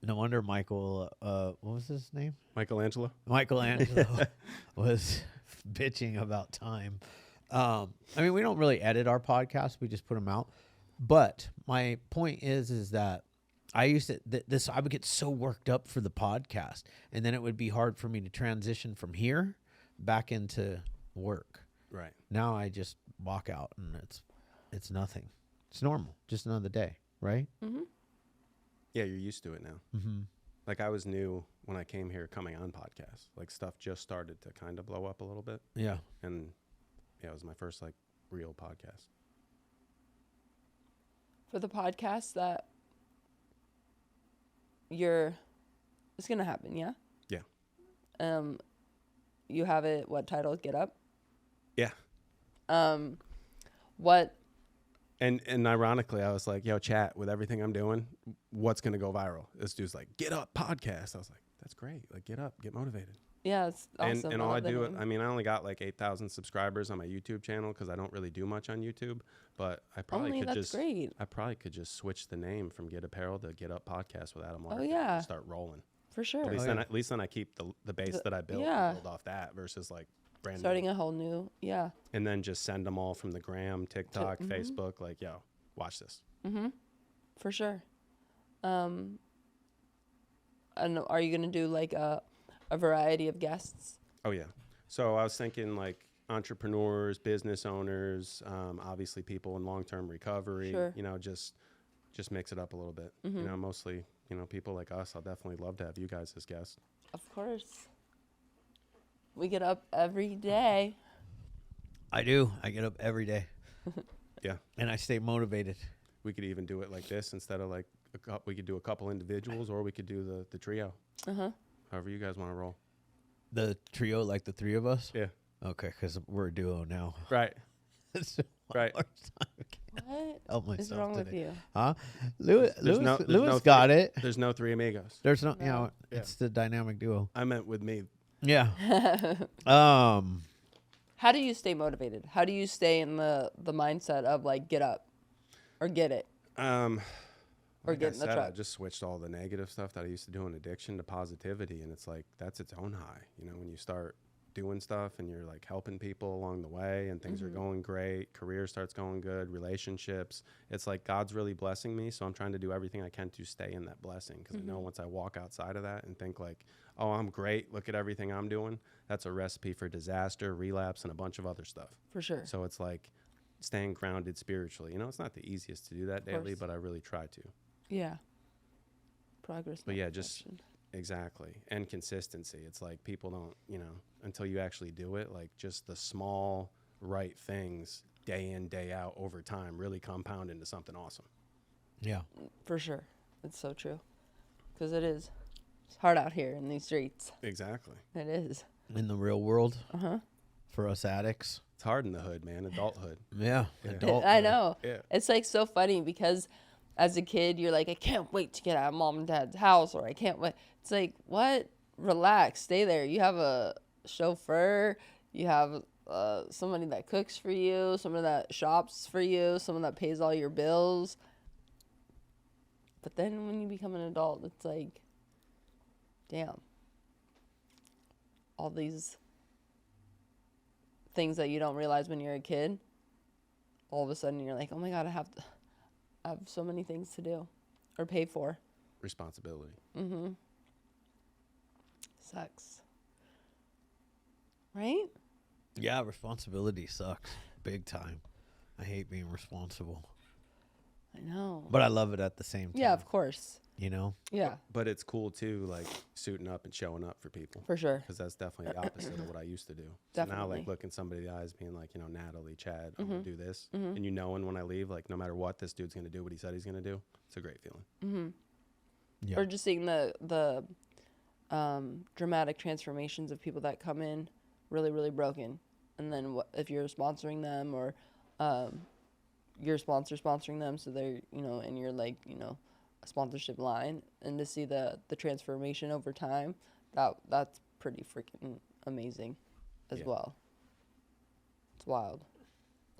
No wonder Michael. What was his name? Michelangelo. Michelangelo was bitching about time. I mean, we don't really edit our podcasts; we just put them out. But my point is that I used to I would get so worked up for the podcast, and then it would be hard for me to transition from here back into work. Right. Now I just walk out, and it's nothing. It's normal, just another day, right? Yeah, you're used to it now. Mm-hmm. Like I was new when I came here coming on podcasts. Like stuff just started to kind of blow up a little bit. Yeah. And yeah, it was my first like real podcast. For the podcast that it's gonna happen, yeah? Yeah. You have it, what title? Get Up? Yeah. What? And ironically, I was like, yo, chat, with everything I'm doing, what's going to go viral? This dude's like, Get Up podcast. I was like, that's great. Like, get up, get motivated. Yeah, it's awesome. And all I love the do, name. I mean, I only got like 8,000 subscribers on my YouTube channel because I don't really do much on YouTube. But I probably could that's just, great. I probably could just switch the name from Get Apparel to Get Up Podcast with Adam Larkin. yeah. And start rolling. For sure. At least then I keep the base that I built and build off that versus like brand Starting new. a whole new, yeah. And then just send them all from the gram, TikTok, Facebook. Like, yo, watch this. For sure. And are you gonna do like a variety of guests? Oh yeah. So I was thinking like entrepreneurs, business owners, obviously people in long-term recovery. Sure. You know, just mix it up a little bit. You know, mostly, you know, people like us. I'll definitely love to have you guys as guests. Of course. We get up every day. I do. I get up every day. Yeah. And I stay motivated. We could even do it like this instead of like we could do a couple individuals, or we could do the trio. However you guys want to roll. The trio, like the three of us? Yeah. Okay, because we're a duo now. Right. So Right. What help myself is wrong with today. you? Huh? Lewis There's no got it. There's no three amigos. There's no, you know, Yeah. it's the dynamic duo. I meant with me. Yeah. How do you stay motivated? How do you stay in the mindset of like get up or get it? Or Like get I in the said, truck? I just switched all the negative stuff that I used to do in addiction to positivity, and it's like that's its own high. You know, when you start doing stuff and you're like helping people along the way, and things are going great, career starts going good, relationships. It's like God's really blessing me, so I'm trying to do everything I can to stay in that blessing because I know once I walk outside of that and think like, oh, I'm great, look at everything I'm doing, that's a recipe for disaster, relapse, and a bunch of other stuff. For sure. So it's like staying grounded spiritually. You know, it's not the easiest to do that daily, course. but I really try to. Yeah. Progress. But not yeah, just perfection. exactly. And consistency. It's like people don't, you know, until you actually do it, like just the small right things day in, day out over time really compound into something awesome. Yeah. For sure. It's so true. Because it is. It's hard out here in these streets. Exactly. It is. In the real world, for us addicts. It's hard in the hood, man. Adulthood. Yeah. Yeah. Adult. I know. Yeah. It's like so funny because as a kid, you're like, I can't wait to get out of mom and dad's house, or I can't wait. It's like, what? Relax. Stay there. You have a chauffeur. You have somebody that cooks for you, someone that shops for you, someone that pays all your bills. But then when you become an adult, it's like, damn. All these things that you don't realize when you're a kid, all of a sudden you're like, oh my God, I have so many things to do or pay for. Responsibility. Sucks. Right? Yeah, responsibility sucks. Big time. I hate being responsible. I know. But I love it at the same time. Yeah, of course. You know? Yeah, But it's cool too, like suiting up and showing up for people. for sure. Because that's definitely the opposite of what I used to do. So now, Definitely. like, looking somebody in the eyes, being like, you know, Natalie, Chad, I'm going to do this. And you knowing when I leave, like, no matter what, this dude's going to do what he said he's going to do. It's a great feeling. Yeah. Or just seeing the dramatic transformations of people that come in really, really broken. And then if you're sponsoring them or your sponsor sponsoring them, so they're, you know, and you're like, you know, a sponsorship line, and to see the transformation over time, that's pretty freaking amazing as Yeah. well. It's wild.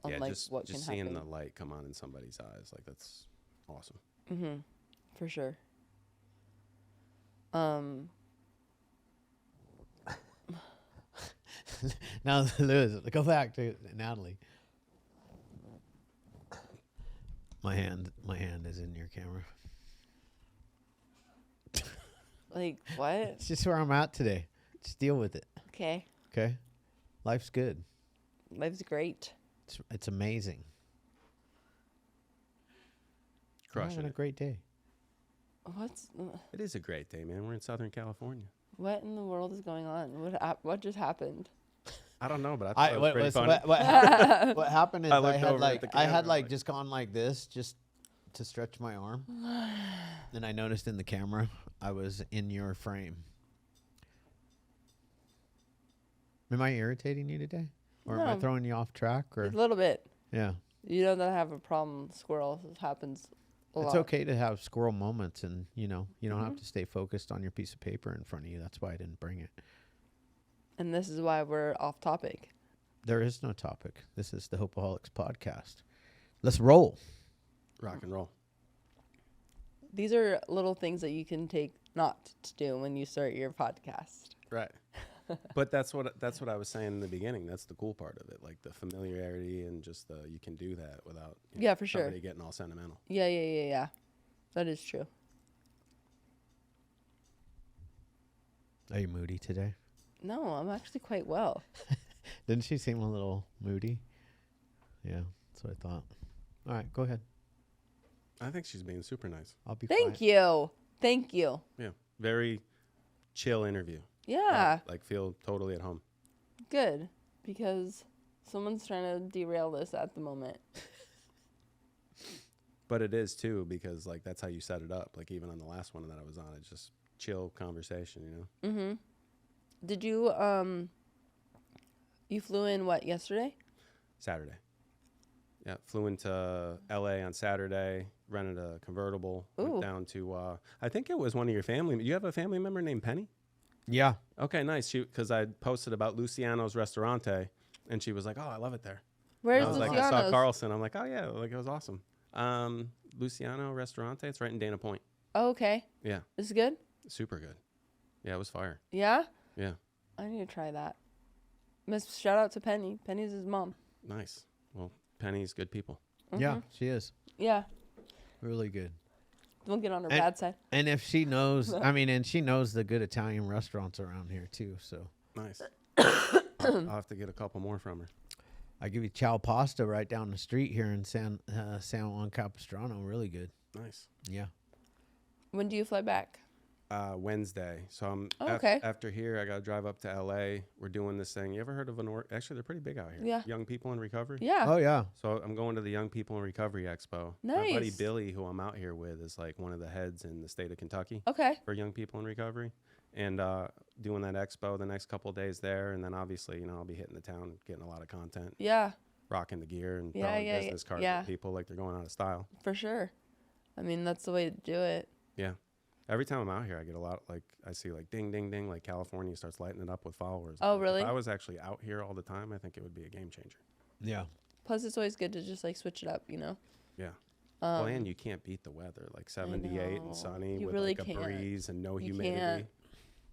Yeah, Unlike just what can seeing happen. the light come on in somebody's eyes, like, that's awesome. For sure. Now, Lewis, go back to Natalie. My hand is in your camera. Like, what? It's just where I'm at today. Just deal with it. Okay. Okay? Life's good. Life's great. It's amazing. We're Crushing having a it. great day. It is a great day, man. We're in Southern California. What in the world is going on? What just happened? I don't know, but I thought it was pretty funny. What happened is I I looked had over at the I camera, had like like- just gone like this just to stretch my arm. Then I noticed in the camera I was in your frame. Am I irritating you today? Or am I No. throwing you off track? Or A little bit. yeah. You know that I have a problem with squirrels. It happens a lot. It's okay to have squirrel moments, and you don't have to stay focused on your piece of paper in front of you. That's why I didn't bring it. And this is why we're off topic. There is no topic. This is the Hopeaholics podcast. Let's roll. Rock and roll. These are little things that you can take not to do when you start your podcast. Right. But that's what I was saying in the beginning. That's the cool part of it, like the familiarity and just you can do that without Yeah, for sure. somebody getting all sentimental. Yeah. That is true. Are you moody today? No, I'm actually quite well. Didn't she seem a little moody? Yeah, that's what I thought. All right, go ahead. I think she's being super nice. I'll be Thank you. Thank you. Yeah, very chill interview. Yeah, Like feel totally at home. good. Because someone's trying to derail this at the moment. But it is too, because like that's how you set it up. Like even on the last one that I was on, it's just chill conversation, Mm-hmm. Did you, you flew in what, yesterday? Saturday. Yeah, flew into LA on Saturday, rented a convertible, Ooh. went down to, I think it was one of your family. You have a family member named Penny? Yeah. Okay, nice. Because I posted about Luciano's Restaurante, and she was like, "Oh, I love it there." Where's I was like, I Luciano's? saw Carlson. I'm like, "Oh yeah, like it was awesome." Luciano Restaurante. It's right in Dana Point. Oh, okay. Yeah, Is it good? super good. Yeah, it was fire. Yeah? Yeah, I need to try that. Shout out to Penny. Penny's his mom. nice. Well, Penny's good people. Yeah, she is. Yeah. Really good. Don't get on her And- bad side. And if she knows, and she knows the good Italian restaurants around here too. So Nice. I'll have to get a couple more from her. I give you Ciao Pasta right down the street here in San Juan Capistrano. Really good. Nice. Yeah. When do you fly back? Wednesday. So I'm Oh, okay. after here, I got to drive up to LA. We're doing this thing. You ever heard of actually, they're pretty big out here. Yeah. Young People in Recovery. Yeah. Oh yeah. So I'm going to the Young People in Recovery Expo. My buddy Nice. Billy, who I'm out here with, is like one of the heads in the state of Kentucky Okay. for Young People in Recovery. And doing that expo the next couple of days there. And then obviously, I'll be hitting the town, getting a lot of content, Yeah, rocking the gear and Yeah, throwing yeah, business cards yeah. at people like they're going out of style. for sure. I mean, that's the way to do it. Yeah. Every time I'm out here, I get a lot, I see ding, ding, ding, like California starts lighting it up with followers. Oh, Like, really? If I was actually out here all the time, I think it would be a game changer. Yeah. Plus, it's always good to just switch it up, Yeah. Well, and you can't beat the weather, like 78 know. and sunny You with really like a can't. breeze and no You humidity.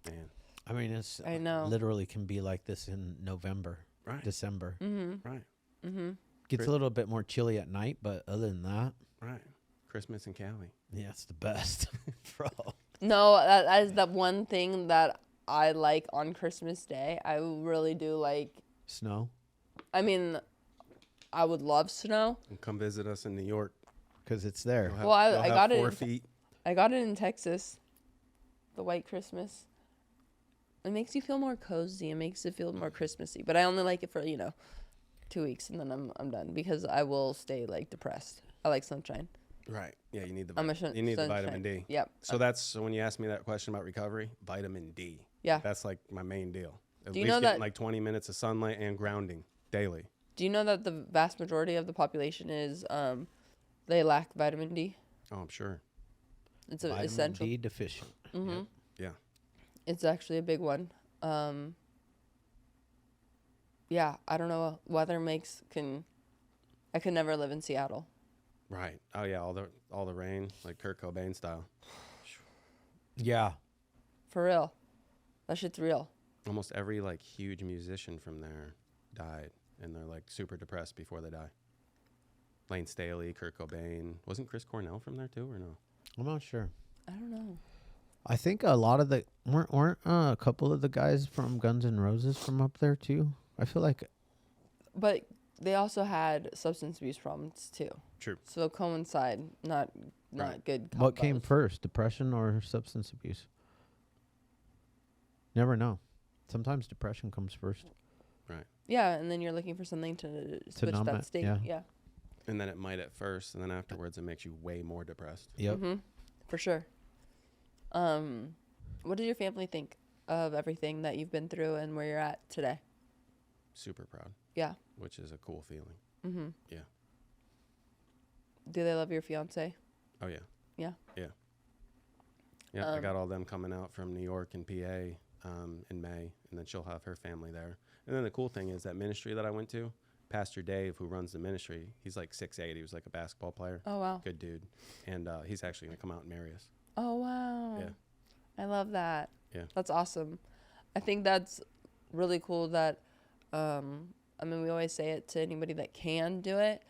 can't. Man, I mean, it's I know. literally can be like this in November, right, December. Mm-hmm. right, Mm-hmm. Gets a little bit more chilly at night, but other than that, right. Christmas in Cali. yeah, it's the best, bro. No, that is that one thing that I like on Christmas Day. I really do like. Snow, I mean, I would love snow. And come visit us in New York. because it's there. You'll have, Well, I you'll have got it 4 in- feet. I got it in Texas. The white Christmas. It makes you feel more cozy. It makes it feel more Christmassy. But I only like it for 2 weeks, and then I'm done because I will stay depressed. I like sunshine. Right. Yeah, you need the I'm a you need the vitamin sunshine. D. Yep. So when you ask me that question about recovery, vitamin D. Yeah. That's like my main deal. At Do you least know getting that- 20 minutes of sunlight and grounding daily. Do you know that the vast majority of the population is they lack vitamin D? Oh, I'm sure. It's Vitamin essential. D deficient. Mm-hmm. Yeah. It's actually a big one. Yeah, I don't know. Weather I could never live in Seattle. Right. Oh yeah, all the rain, like Kurt Cobain style. Yeah. For real. That shit's real. Almost every huge musician from there died, and they're super depressed before they die. Lane Staley, Kurt Cobain. Wasn't Chris Cornell from there too, or no? I'm not sure. I don't know. I think a lot of the weren't a couple of the guys from Guns N' Roses from up there too. I feel like But they also had substance abuse problems too. True. So coincide, not Right. good. what came combos. first, depression or substance abuse? Never know. Sometimes depression comes first. Yeah, and then you're looking for something to switch numb that it, state. yeah. Yeah. And then it might at first, and then afterwards it makes you way more depressed. Yep. Mm-hmm. For sure. What did your family think of everything that you've been through and where you're at today? super proud, Yeah. which is a cool feeling. Mm-hmm. Yeah. Do they love your fiance? Oh yeah. Yeah. Yeah. Yeah. I got all them coming out from New York and PA in May, and then she'll have her family there. And then the cool thing is that ministry that I went to, Pastor Dave, who runs the ministry, he's like 6'8". He was like a basketball player. Oh, wow. Good dude. And he's actually going to come out and marry us. Oh, wow. Yeah. I love that. Yeah. That's awesome. I think that's really cool that, I mean, we always say it to anybody that can do it,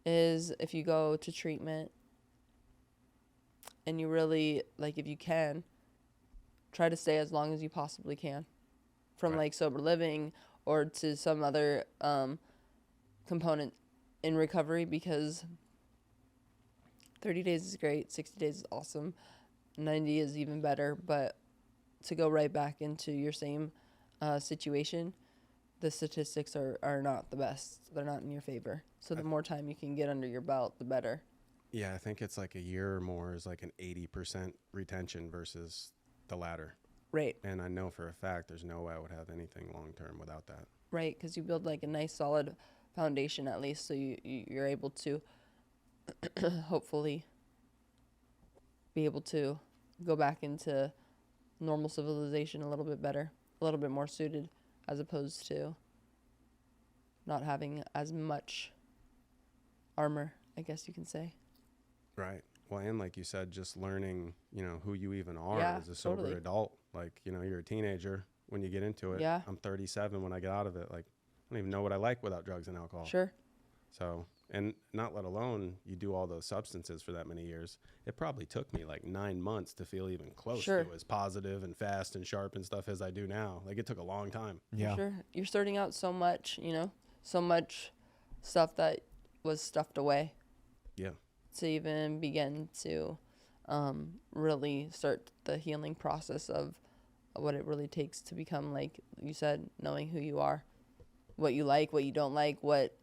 is if you go to treatment and you really, like, if you can, try to stay as long as you possibly can from, like, sober living or to some other component in recovery, because 30 days is great, 60 days is awesome, 90 is even better, but to go right back into your same situation, the statistics are not the best. They're not in your favor. So the more time you can get under your belt, the better. Yeah, I think it's like a year or more is like an 80% retention versus the latter. Right. And I know for a fact there's no way I would have anything long term without that. Right, because you build like a nice solid foundation at least, so you're able to hopefully be able to go back into normal civilization a little bit better, a little bit more suited, as opposed to not having as much armor, I guess you can say. Right. Well, and like you said, just learning, who you even are as a sober totally. adult. Like, you're a teenager when you get into it. Yeah. I'm 37 when I get out of it. Like, I don't even know what I like without drugs and alcohol. Sure. So, and not let alone you do all those substances for that many years. It probably took me like 9 months to feel even close to as positive and fast and sharp and stuff as I do now. Like, it took a long time. Yeah. For sure. You're sorting out so much, so much stuff that was stuffed away. Yeah. To even begin to really start the healing process of what it really takes to become, like you said, knowing who you are, what you like, what you don't like, what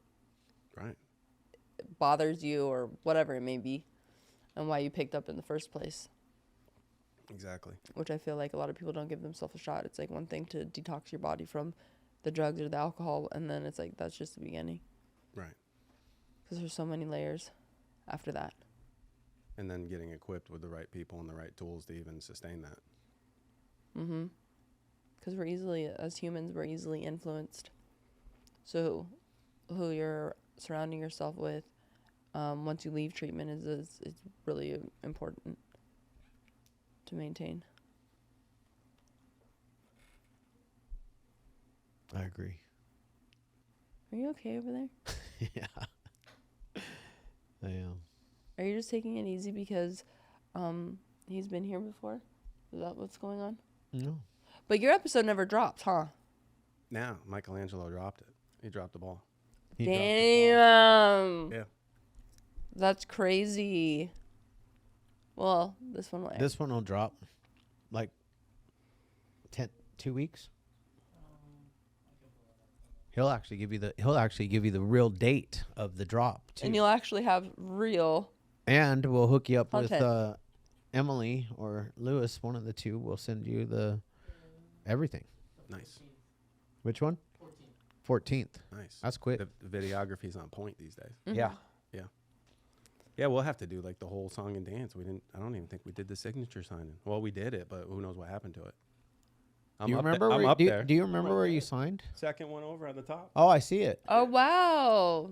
bothers you, or whatever it may be, and why you picked up in the first place. Exactly. Which I feel like a lot of people don't give themselves a shot. It's like one thing to detox your body from the drugs or the alcohol, and then it's like that's just the beginning. Right. Because there's so many layers after that. And then getting equipped with the right people and the right tools to even sustain that. Mm-hmm. Because as humans, we're easily influenced. So who you're surrounding yourself with once you leave treatment is really important to maintain. I agree. Are you okay over there? Yeah. I am. Are you just taking it easy because he's been here before? Is that what's going on? No. But your episode never dropped, huh? Now, Michelangelo dropped it. He dropped the ball. He dropped the Damn. Yeah. That's crazy. Well, this one will. This one will drop like 2 weeks. He'll actually give you the real date of the drop too. And you'll actually have real. And we'll hook you up content. with Emily or Lewis, one of the two. We'll send you the everything. Nice. Which one? 14th. Nice. That's quick. The videography's on point these days. Mm-hmm. Yeah. Yeah. Yeah, we'll have to do like the whole song and dance. I don't even think we did the signature signing. Well, we did it, but who knows what happened to it. Do you remember? I'm up there. Do you remember where you signed? Second one over on the top. Oh, I see it. Oh, wow.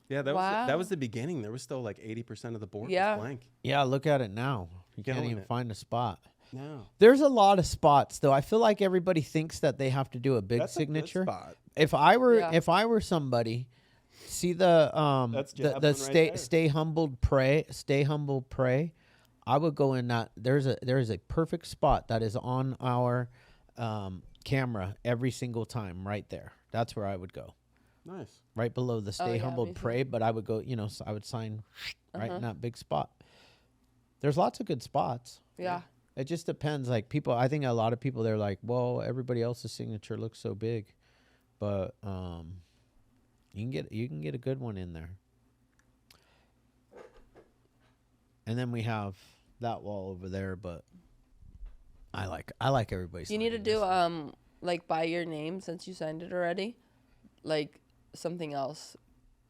Yeah, that Wow. was the beginning. There was still like 80% of the board Yeah. was blank. Yeah, look at it now. You can't Killing even it. find a spot. No. There's a lot of spots though. I feel like everybody thinks that they have to do a big That's signature. A good spot. If I were somebody, see the That's the Javelin right there. stay humbled, pray. I would go in that. There's a perfect spot that is on our camera every single time right there. That's where I would go. Nice. Right below the stay yeah, humbled, me too. pray. But I would go, so I would sign right Uh-huh. in that big spot. There's lots of good spots. Yeah. It just depends. Like I think a lot of people, they're like, well, everybody else's signature looks so big, but you can get a good one in there. And then we have that wall over there, but I like everybody's. You need to signing do like by your name since you signed it already, like something else,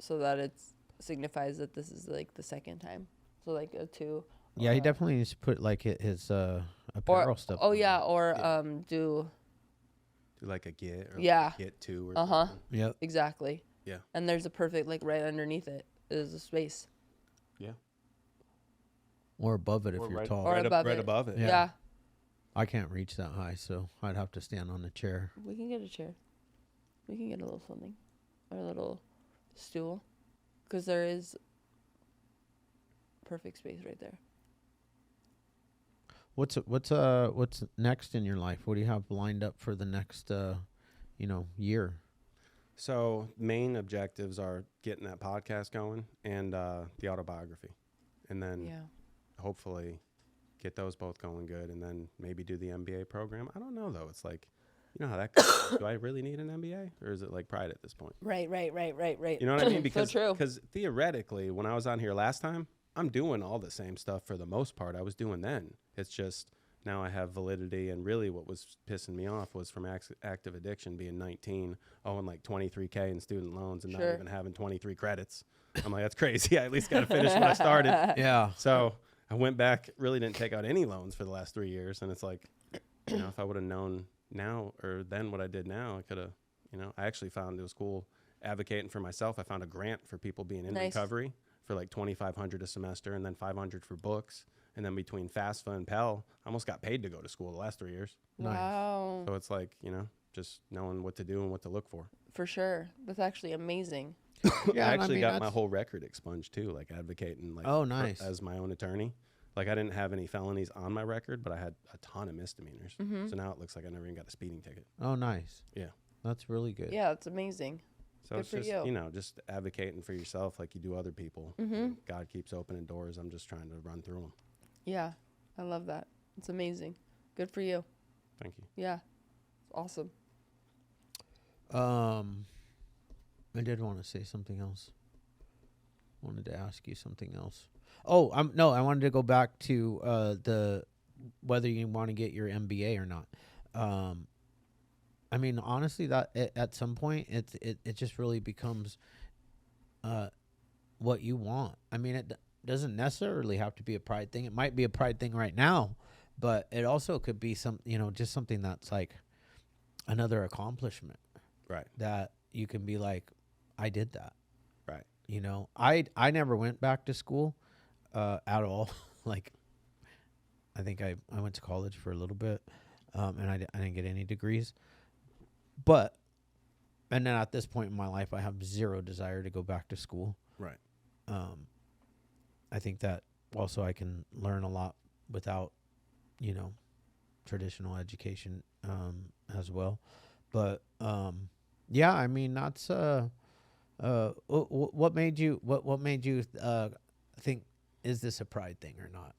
so that it signifies that this is like the second time. So like a 2. Yeah, he definitely needs to put like his apparel stuff. Oh on yeah, there. or do like a GITT or Yeah. like a GITT 2 or Uh-huh. something. Yep. exactly. Yeah. And there's a perfect like right underneath it is a space. Yeah. Or above it if Or you're right, tall. Or right, above right it. above it. Yeah. Yeah. I can't reach that high, so I'd have to stand on a chair. We can get a chair. We can get a little something, or a little stool, because there is perfect space right there. What's next in your life? What do you have lined up for the next year? So main objectives are getting that podcast going and the autobiography, and then Yeah. hopefully get those both going good, and then maybe do the MBA program. I don't know though. It's like, you know how that goes. Do I really need an MBA, or is it like pride at this point? Right. You know what I mean? Because so true. Because theoretically, when I was on here last time, I'm doing all the same stuff for the most part I was doing then. It's just now I have validity, and really what was pissing me off was from active addiction, being 19, owing like $23K in student loans and Sure. not even having 23 credits. I'm like, that's crazy. I at least got to finish what I started. Yeah. So I went back, really didn't take out any loans for the last 3 years. And it's like, if I would have known now or then what I did now, I could have, I actually found it was cool advocating for myself. I found a grant for people being in Nice. recovery for like $2,500 a semester, and then $500 for books. And then between FAFSA and Pell, I almost got paid to go to school the last 3 years. Nice. Wow. So it's like, just knowing what to do and what to look for. For sure. That's actually amazing. Yeah, I and actually got my that's- whole record expunged too, like advocating like Oh, nice. as my own attorney. Like I didn't have any felonies on my record, but I had a ton of misdemeanors. Mm-hmm. So now it looks like I never even got a speeding ticket. Oh, nice. Yeah. That's really good. Yeah, that's amazing. So Good it's for just, you. just advocating for yourself like you do other people. Mm-hmm. God keeps opening doors. I'm just trying to run through them. Yeah, I love that. It's amazing. Good for you. Thank you. Yeah, it's awesome. I did want to say something else. Wanted to ask you something else. Oh, I wanted to go back to the whether you want to get your MBA or not. I mean, honestly, that at some point it just really becomes what you want. I mean, it doesn't necessarily have to be a pride thing. It might be a pride thing right now, but it also could be just something that's like another accomplishment. Right. That you can be like, I did that. Right. I never went back to school at all. Like, I think I went to college for a little bit, and I didn't get any degrees. And then at this point in my life, I have zero desire to go back to school. Right. I think that also I can learn a lot without, traditional education as well. But yeah, I mean that's what made you think, is this a pride thing or not?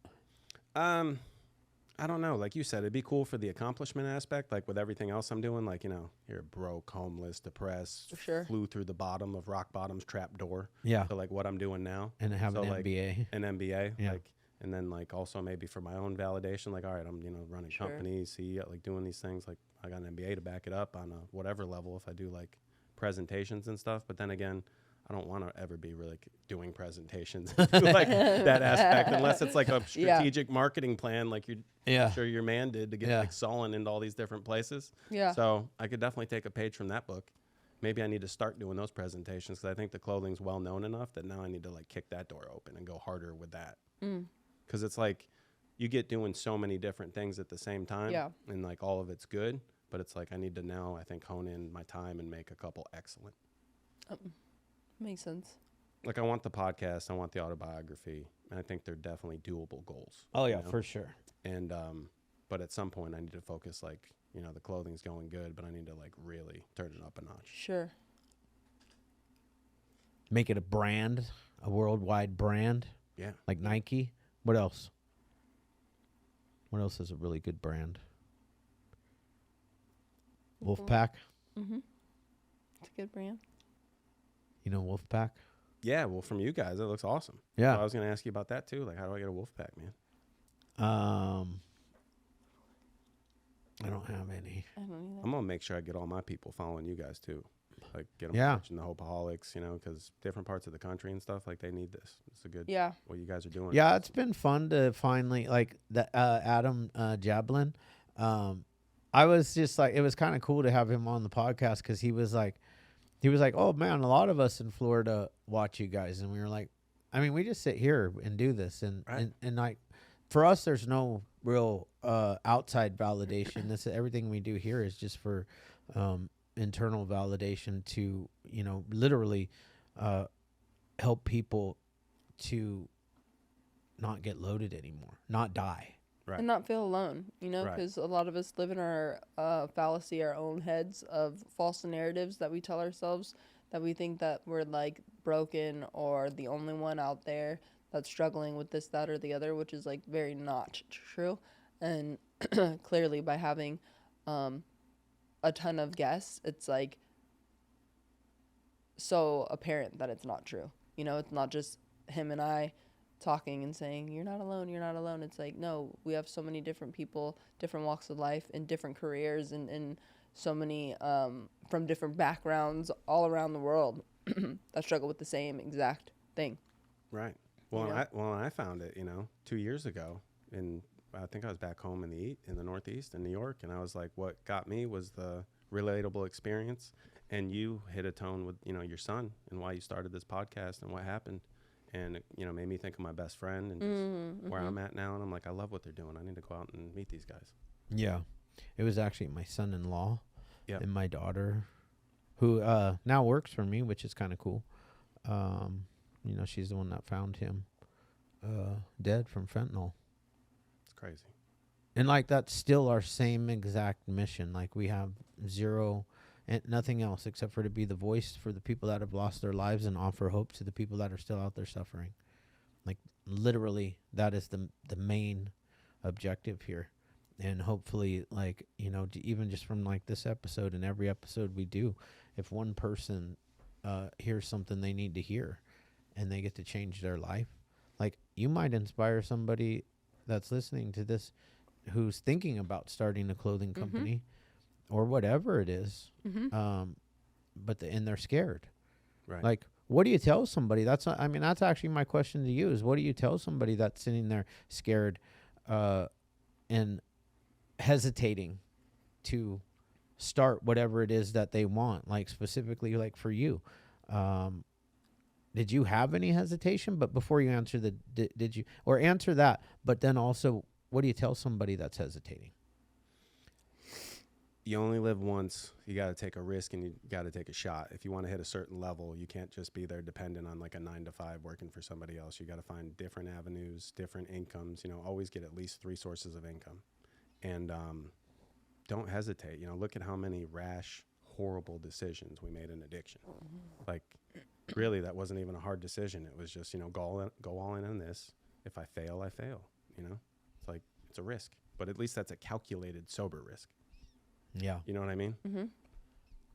I don't know. Like you said, it'd be cool for the accomplishment aspect. Like with everything else I'm doing, like, you're broke, homeless, depressed, For sure. flew through the bottom of rock bottom's trap door. Yeah, To like what I'm doing now. and have So, an like, MBA. An MBA. Yeah. Like, and then like also maybe for my own validation, like, all right, I'm, running Sure. companies, like doing these things. Like I got an MBA to back it up on a whatever level if I do like presentations and stuff. But then again, I don't want to ever be really doing presentations like that aspect unless it's like a Yeah. strategic marketing plan like you're Yeah. sure your man did to get Yeah. like Solon into all these different places. Yeah. So I could definitely take a page from that book. Maybe I need to start doing those presentations because I think the clothing's well known enough that now I need to like kick that door open and go harder with that. Because it's like you get doing so many different things at the same time. Yeah. And like all of it's good, but it's like I need to now I think hone in my time and make a couple excellent. Makes sense. Like I want the podcast, I want the autobiography, and I think they're definitely doable goals. Oh yeah, you know? for sure. And but at some point I need to focus like, the clothing's going good, but I need to like really turn it up a notch. Sure. Make it a brand, a worldwide brand, Yeah. like Nike. What else? What else is a really good brand? Wolfpack. It's a good brand. Wolfpack. Yeah, well from you guys, that looks awesome. Yeah. So I was gonna ask you about that too. Like how do I get a wolf pack, man? I don't have any. I don't either. I'm gonna make sure I get all my people following you guys too. Like get them Yeah. watching the Hopeaholics, you know, because different parts of the country and stuff, like they need this. It's a good Yeah. what you guys are doing. Yeah, it's been fun to finally like the Adam Jablin. I was just like, it was kind of cool to have him on the podcast because he was like, oh man, a lot of us in Florida watch you guys, and we were like, I mean, we just sit here and do this, and Right. and like for us, there's no real outside validation. This everything we do here is just for internal validation to, you know, literally help people to not get loaded anymore, not die. Right. And not feel alone, you know, Right. because a lot of us live in our fallacy, our own heads of false narratives that we tell ourselves, that we think that we're like broken or the only one out there that's struggling with this, that, or the other, which is like very not true. And clearly by having a ton of guests, it's like so apparent that it's not true. You know, it's not just him and I talking and saying, you're not alone, you're not alone. It's like, no, we have so many different people, different walks of life, and different careers, and so many from different backgrounds all around the world that struggle with the same exact thing. Right. Well, You know? I found it, you know, 2 years ago, and I think I was back home in the Northeast in New York, and I was like, what got me was the relatable experience, and you hit a tone with, you know, your son and why you started this podcast and what happened, and it, you know, made me think of my best friend and just where I'm at now, and I'm like, I love what they're doing. I need to go out and meet these guys. Yeah, it was actually my son-in-law Yep. and my daughter, who now works for me, which is kind of cool. You know, she's the one that found him dead from fentanyl. It's crazy. And like that's still our same exact mission. Like we have zero and nothing else except for to be the voice for the people that have lost their lives and offer hope to the people that are still out there suffering. Like literally that is the main objective here. And hopefully, like, you know, even just from like this episode and every episode we do, if one person hears something they need to hear and they get to change their life, like you might inspire somebody that's listening to this who's thinking about starting a clothing company or whatever it is, but and they're scared. Right. Like, what do you tell somebody? That's not, I mean, that's actually my question to you is what do you tell somebody that's sitting there scared and hesitating to start whatever it is that they want, like specifically like for you? Did you have any hesitation? But before you answer did you, or answer that, but then also, what do you tell somebody that's hesitating? You only live once. You got to take a risk and you got to take a shot. If you want to hit a certain level, you can't just be there dependent on like a 9-to-5 working for somebody else. You got to find different avenues, different incomes, you know, always get at least 3 sources of income. And don't hesitate. You know, look at how many rash, horrible decisions we made in addiction. Like, really, that wasn't even a hard decision. It was just, you know, go all in on this. If I fail, I fail. You know, it's like, it's a risk. But at least that's a calculated, sober risk. Yeah. You know what I mean? Mm-hmm.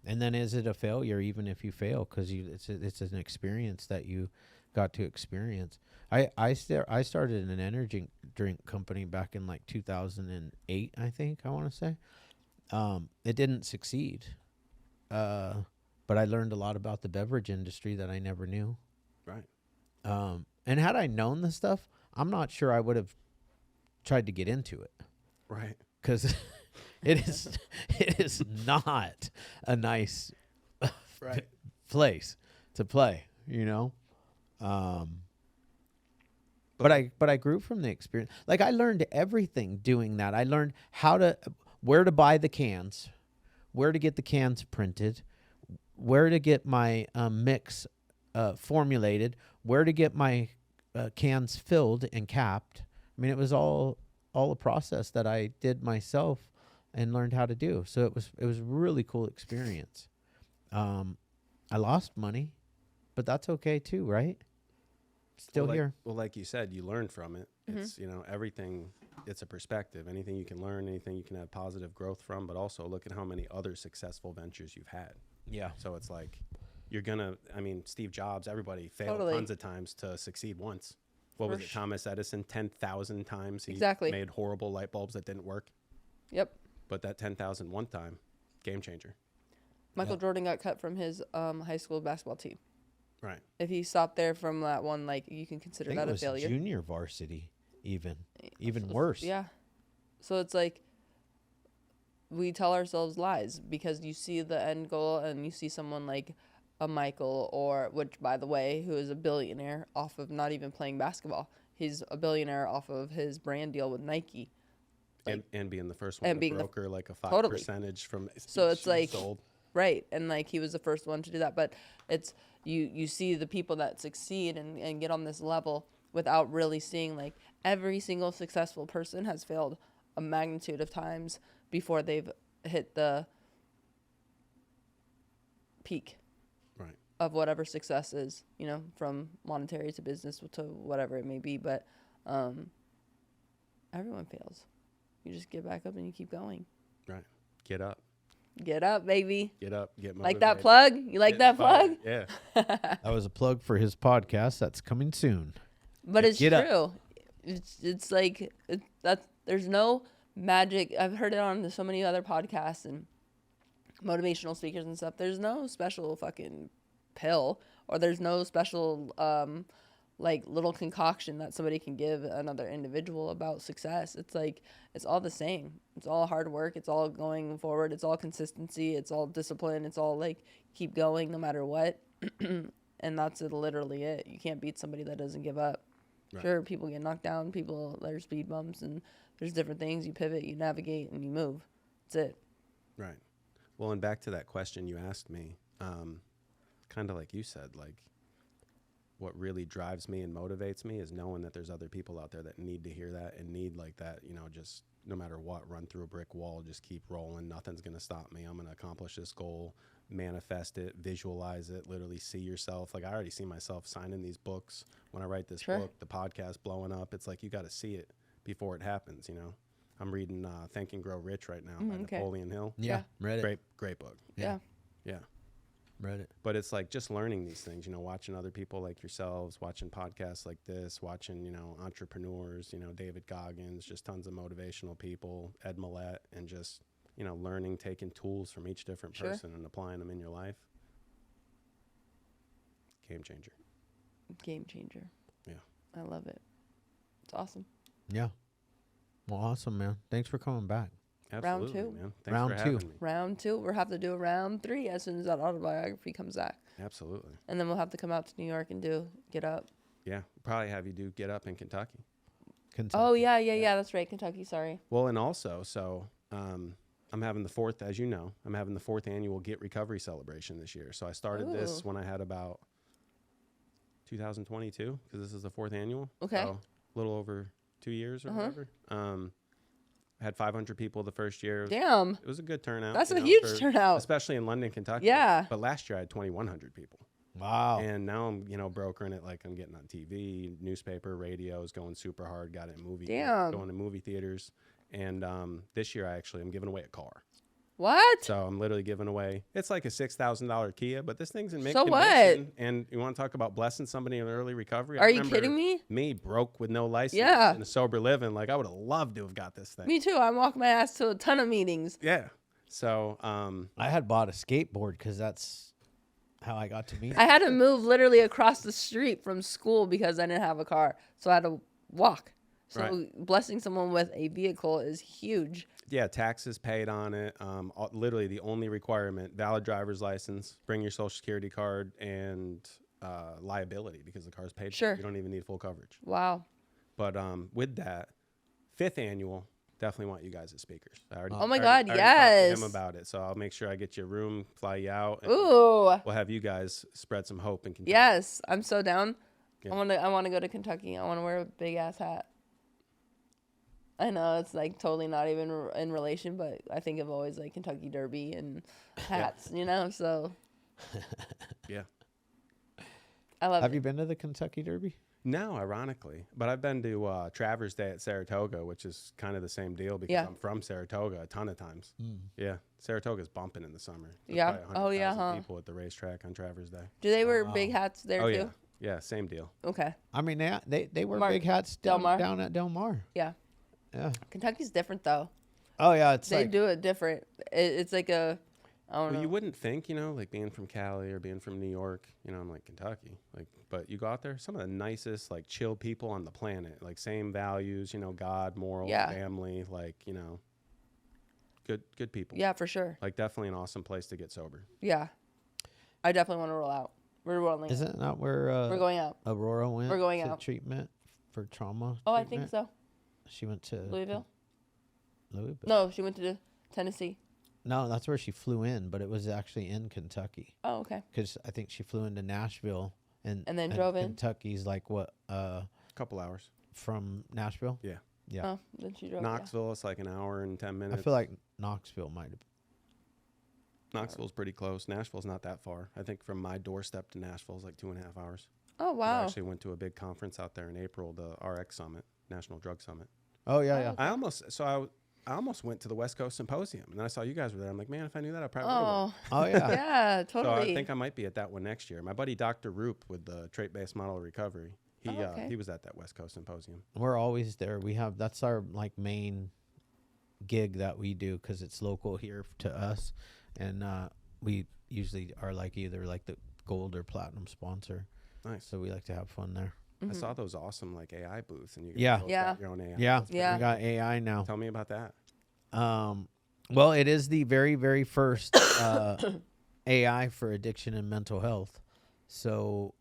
And then is it a failure even if you fail? Because it's an experience that you got to experience. I started an energy drink company back in like 2008, I think, I want to say. It didn't succeed. But I learned a lot about the beverage industry that I never knew. Right. And had I known this stuff, I'm not sure I would have tried to get into it. Right. Because it is not a nice Right. place to play, you know. But I grew from the experience. Like I learned everything doing that. I learned where to buy the cans, where to get the cans printed, where to get my mix formulated, where to get my cans filled and capped. I mean, it was all a process that I did myself and learned how to do. So it was a really cool experience. I lost money, but that's okay too, right? Still here. Well, like you said, you learn from it. It's, you know, everything, it's a perspective. Anything you can learn, anything you can have positive growth from, but also look at how many other successful ventures you've had. Yeah. So it's like, I mean, Steve Jobs, everybody failed Totally. tons of times to succeed once. What was it? Thomas Edison, 10,000 times he Exactly. made horrible light bulbs that didn't work. Yep. But that 10,000 one time, game changer. Michael Jordan got cut from his high school basketball team. Right. If he stopped there from that one, like, you can I consider think that it a was failure. junior varsity, even worse. Yeah. So it's like we tell ourselves lies because you see the end goal and you see someone like a Michael, or which, by the way, who is a billionaire off of not even playing basketball. He's a billionaire off of his brand deal with Nike. Like, and being the first one and to being broker like a 5 Totally. percentage from So it's shoes like sold. right, and like he was the first one to do that. But it's you see the people that succeed and get on this level without really seeing, like, every single successful person has failed a magnitude of times before they've hit the peak Right. of whatever success is, you know, from monetary to business to whatever it may be. But everyone fails. You just get back up and you keep going. Right. Get up. Get up, baby. Get up. Get motivated. Like that plug? You like Get that plug? fired. Yeah. That was a plug for his podcast that's coming soon. But it's Get up. true. It's like there's no magic. I've heard it on so many other podcasts and motivational speakers and stuff. There's no special fucking pill, or there's no special like little concoction that somebody can give another individual about success. It's like it's all the same. It's all hard work. It's all going forward. It's all consistency. It's all discipline. It's all like keep going no matter what. And that's literally it. You can't beat somebody that doesn't give up. Right. Sure, people get knocked down. There's speed bumps, and there's different things. You pivot, you navigate, and you move. That's it. Right. Well, and back to that question you asked me, kind of like you said, like what really drives me and motivates me is knowing that there's other people out there that need to hear that and need like that, you know, just no matter what, run through a brick wall, just keep rolling. Nothing's going to stop me. I'm going to accomplish this goal, manifest it, visualize it, literally see yourself. Like I already see myself signing these books when I write this Sure. book, the podcast blowing up. It's like you got to see it before it happens, you know. I'm reading Think and Grow Rich right now by okay. Napoleon Hill. Yeah, read it. Great book. Yeah. Yeah. Read it. But it's like just learning these things, you know, watching other people like yourselves, watching podcasts like this, watching, you know, entrepreneurs, you know, David Goggins, just tons of motivational people, Ed Millett, and just, you know, learning, taking tools from each different Sure. person and applying them in your life. Game changer. Game changer. Yeah. I love it. It's awesome. Yeah. Well, awesome, man. Thanks for coming back. Absolutely, two. man. Thanks Round for two. having me. Round 2. We'll have to do a round 3 as soon as that autobiography comes back. Absolutely. And then we'll have to come out to New York and do Get Up. Yeah. Probably have you do Get Up in Kentucky. Kentucky. Oh, yeah. That's right. Kentucky. Sorry. Well, and also, so I'm having the 4th, as you know, I'm having the 4th annual GITT Recovery celebration this year. So I started this Ooh. when I had about 2022, because this is the 4th annual. Okay. So a little over 2 years or whatever. I had 500 people the first year. Damn. It was a good turnout. That's you a know, huge turnout. especially in London, Kentucky. Yeah. But last year I had 2,100 people. Wow. And now I'm, you know, brokering it like I'm getting on TV, newspaper, radio is going super hard. Got it in Damn. going to movie theaters. And this year I'm giving away a car. What? So I'm literally giving away. It's like a $6,000 Kia, but this thing's in mint So what? condition. And you want to talk about blessing somebody in early recovery? I Are you remember kidding me? Me broke with no license Yeah. and a sober living. Like I would have loved to have got this thing. Me too. I walk my ass to a ton of meetings. Yeah. So I had bought a skateboard because that's how I got to meet. I had to move literally across the street from school because I didn't have a car. So I had to walk. So Right. blessing someone with a vehicle is huge. yeah, taxes paid on it. Literally the only requirement: valid driver's license, bring your social security card, and liability because the car's paid. Sure. For. You don't even need full coverage. Wow. But with that 5th annual, definitely want you guys as speakers. Oh my God, I already talked to yes. him about it, so I'll make sure I get you a room, fly you out. And Ooh. we'll have you guys spread some hope and Kentucky. Yes, I'm so down. Yeah. I want to go to Kentucky. I want to wear a big ass hat. I know it's like totally not even in relation, but I think of always like Kentucky Derby and hats, you know. So Yeah. I love Have it. you been to the Kentucky Derby? No, ironically, but I've been to Travers Day at Saratoga, which is kind of the same deal because Yeah. I'm from Saratoga a ton of times. Yeah, Saratoga's bumping in the summer. There's Yeah. probably Oh, yeah, 100,000 huh? people at the racetrack on Travers Day. Do they wear big hats there Oh too? yeah, yeah, same deal. Okay. I mean, they wear Mark- big hats Del down, Mar? down at Del Mar. Yeah. Yeah. Kentucky's different though. Oh yeah, it's They like do it different. It's like a, I don't Well, know. you wouldn't think, like being from Cali or being from New York, I'm like Kentucky, but you go out there, some of the nicest, like chill people on the planet, like same values, God, moral, Yeah. family, good people. Yeah, for sure. Like definitely an awesome place to get sober. Yeah, I definitely want to roll out. We're rolling. Isn't that where We're going out. Aurora went We're going to out. treatment for trauma? Oh, I think so. She went to Louisville? Louisville. No, she went to Tennessee. No, that's where she flew in, but it was actually in Kentucky. Oh, okay. Because I think she flew into Nashville and then drove in? Kentucky's like what? Couple hours. From Nashville. Yeah. Yeah. Oh, then she drove. Knoxville, it's like an hour and 10 minutes. I feel like Knoxville might have. Knoxville's pretty close. Nashville's not that far. I think from my doorstep to Nashville is like 2.5 hours. Oh, I wow. actually went to a big conference out there in April, the RX Summit, National Drug Summit. Oh yeah, yeah. I almost went to the West Coast Symposium, and then I saw you guys were there. I'm like, man, if I knew that, I probably would have. Oh, Oh yeah. yeah, So totally. I think I might be at that one next year. My buddy Dr. Roop with the trait-based model of recovery, okay. he was at that West Coast Symposium. We're always there. That's our like main gig that we do because it's local here to us, and we usually are like either like the gold or platinum sponsor. Nice. So we like to have fun there. I saw those awesome like AI booths, and you Yeah. both Yeah. got your own AI. Yeah, Yeah. we got AI now. Tell me about that. Well, it is the very, very first AI for addiction and mental health. So,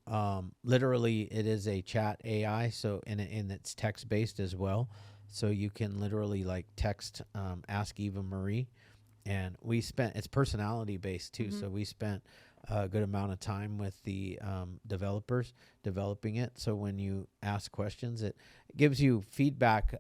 literally, it is a chat AI. So, and it's text based as well. So you can literally like text, ask Eva Marie, and it's personality based too. So we spent a good amount of time with the developers developing it. So when you ask questions, it gives you feedback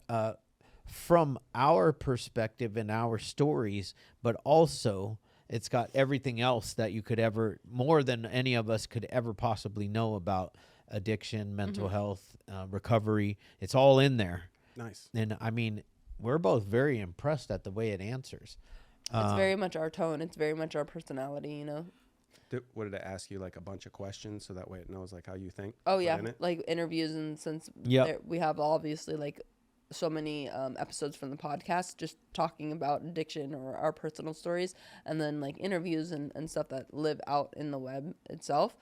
from our perspective and our stories, but also it's got everything else that you could ever, more than any of us could ever possibly know about addiction, mental health, recovery. It's all in there. Nice. And I mean, we're both very impressed at the way it answers. It's very much our tone. It's very much our personality, What did it ask you? Like a bunch of questions, so that way it knows like how you think. Oh, put yeah. in it? Like interviews, and since Yep. we have obviously like so many episodes from the podcast just talking about addiction or our personal stories, and then like interviews and stuff that live out in the web itself.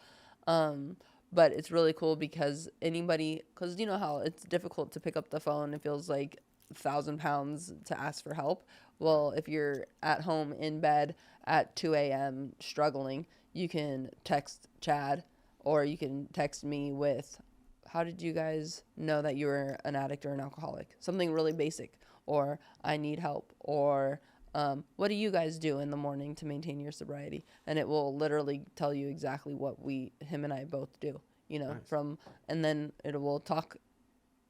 But it's really cool because because you know how it's difficult to pick up the phone. It feels like 1,000 pounds to ask for help. Well, if you're at home in bed at 2 a.m. struggling, you can text Chad, or you can text me with, how did you guys know that you were an addict or an alcoholic? Something really basic. Or I need help. Or what do you guys do in the morning to maintain your sobriety? And it will literally tell you exactly what him and I both do, Nice. And then it will talk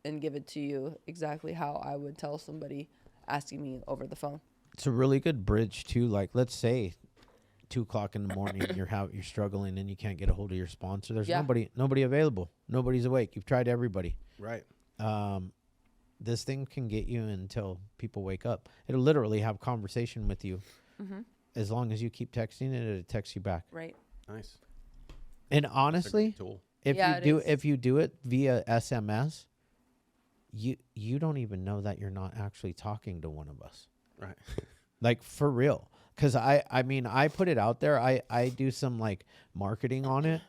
and give it to you exactly how I would tell somebody asking me over the phone. It's a really good bridge too. Like, let's say 2:00 in the morning, you're struggling and you can't get a hold of your sponsor. There's Yeah. nobody available. Nobody's awake. You've tried everybody. Right. This thing can get you until people wake up. It'll literally have conversation with you. As long as you keep texting it, it'll text you back. Right. Nice. And It's a honestly, great tool. Yeah, if you do it via SMS, you don't even know that you're not actually talking to one of us. Right. Like, for real. Because I mean, I put it out there. I do some like marketing on it,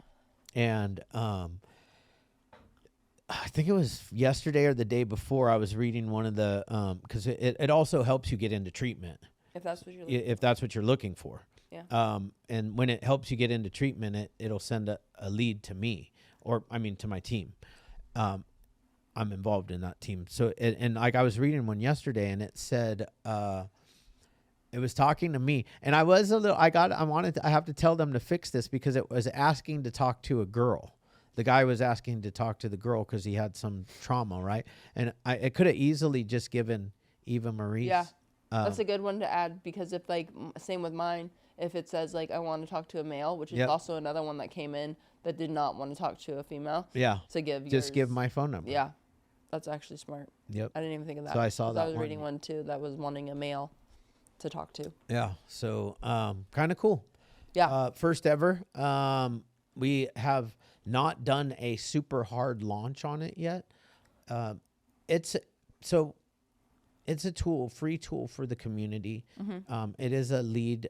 and I think it was yesterday or the day before, I was reading one of the because it also helps you get into treatment If that's what you're looking if that's what you're looking for. Yeah. And when it helps you get into treatment, it'll send a lead to me, or I mean to my team. I'm involved in that team. So and like I was reading one yesterday, and it said it was talking to me, and I was a little. I have to tell them to fix this because it was asking to talk to a girl. The guy was asking to talk to the girl because he had some trauma, right? And it could have easily just given Eva Marie's. Yeah. That's a good one to add, because if like same with mine, if it says like I want to talk to a male, which is Yep. also another one that came in that did not want to talk to a female, Yeah. to give Just give yours. my phone number. Yeah, that's actually smart. Yep. I didn't even think of that. So I saw 'cause that I was one. reading one too that was wanting a male to talk to. Yeah. So kind of cool. Yeah. First ever. We have not done a super hard launch on it yet. It's so it's a tool, free tool for the community. Mm-hmm. It is a lead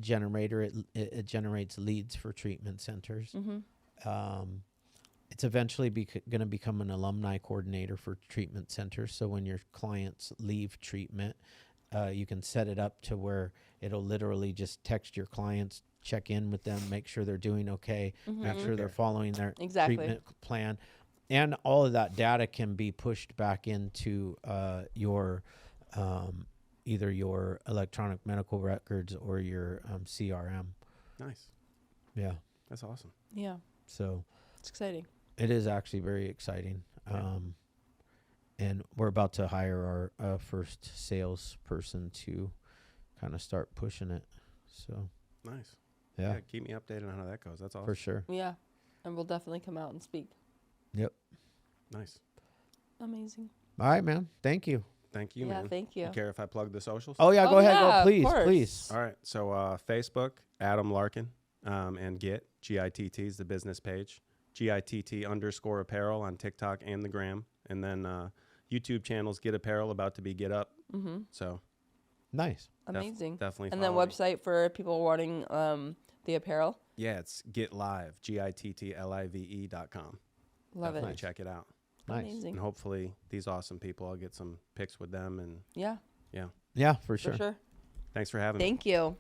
generator. It generates leads for treatment centers. Mm-hmm. It's eventually going to become an alumni coordinator for treatment centers. So when your clients leave treatment, you can set it up to where it'll literally just text your clients, check in with them, make sure they're doing okay, make sure they're following their treatment plan. And all of that data can be pushed back into your either your electronic medical records or your CRM. Nice. Yeah. That's awesome. Yeah. So It's exciting. it is actually very exciting. And we're about to hire our first salesperson to kind of start pushing it. So Nice. yeah, Keep me updated on how that goes. That's awesome. for sure. Yeah. And we'll definitely come out and speak. Yep. Nice. Amazing. All right, man. Thank you. Thank you, Yeah, man. thank you. Care if I plug the socials? Oh yeah, Oh, go ahead. yeah, Go, of please, course. please. All right. So Facebook, Adam Larkin, and GITT, GITT is the business page. GITT_apparel on TikTok and the gram. And then YouTube channels, Get Apparel, about to be Get Up. Mm-hmm. So Amazing. definitely And then follow me. website for people wanting the apparel. Yeah, it's Get Live, GITTLIVE.com. Love Definitely it. check it out. Nice. Amazing. And hopefully these awesome people, I'll get some pics with them. And Yeah, Yeah, for for sure. sure. thanks for having me. Thank you.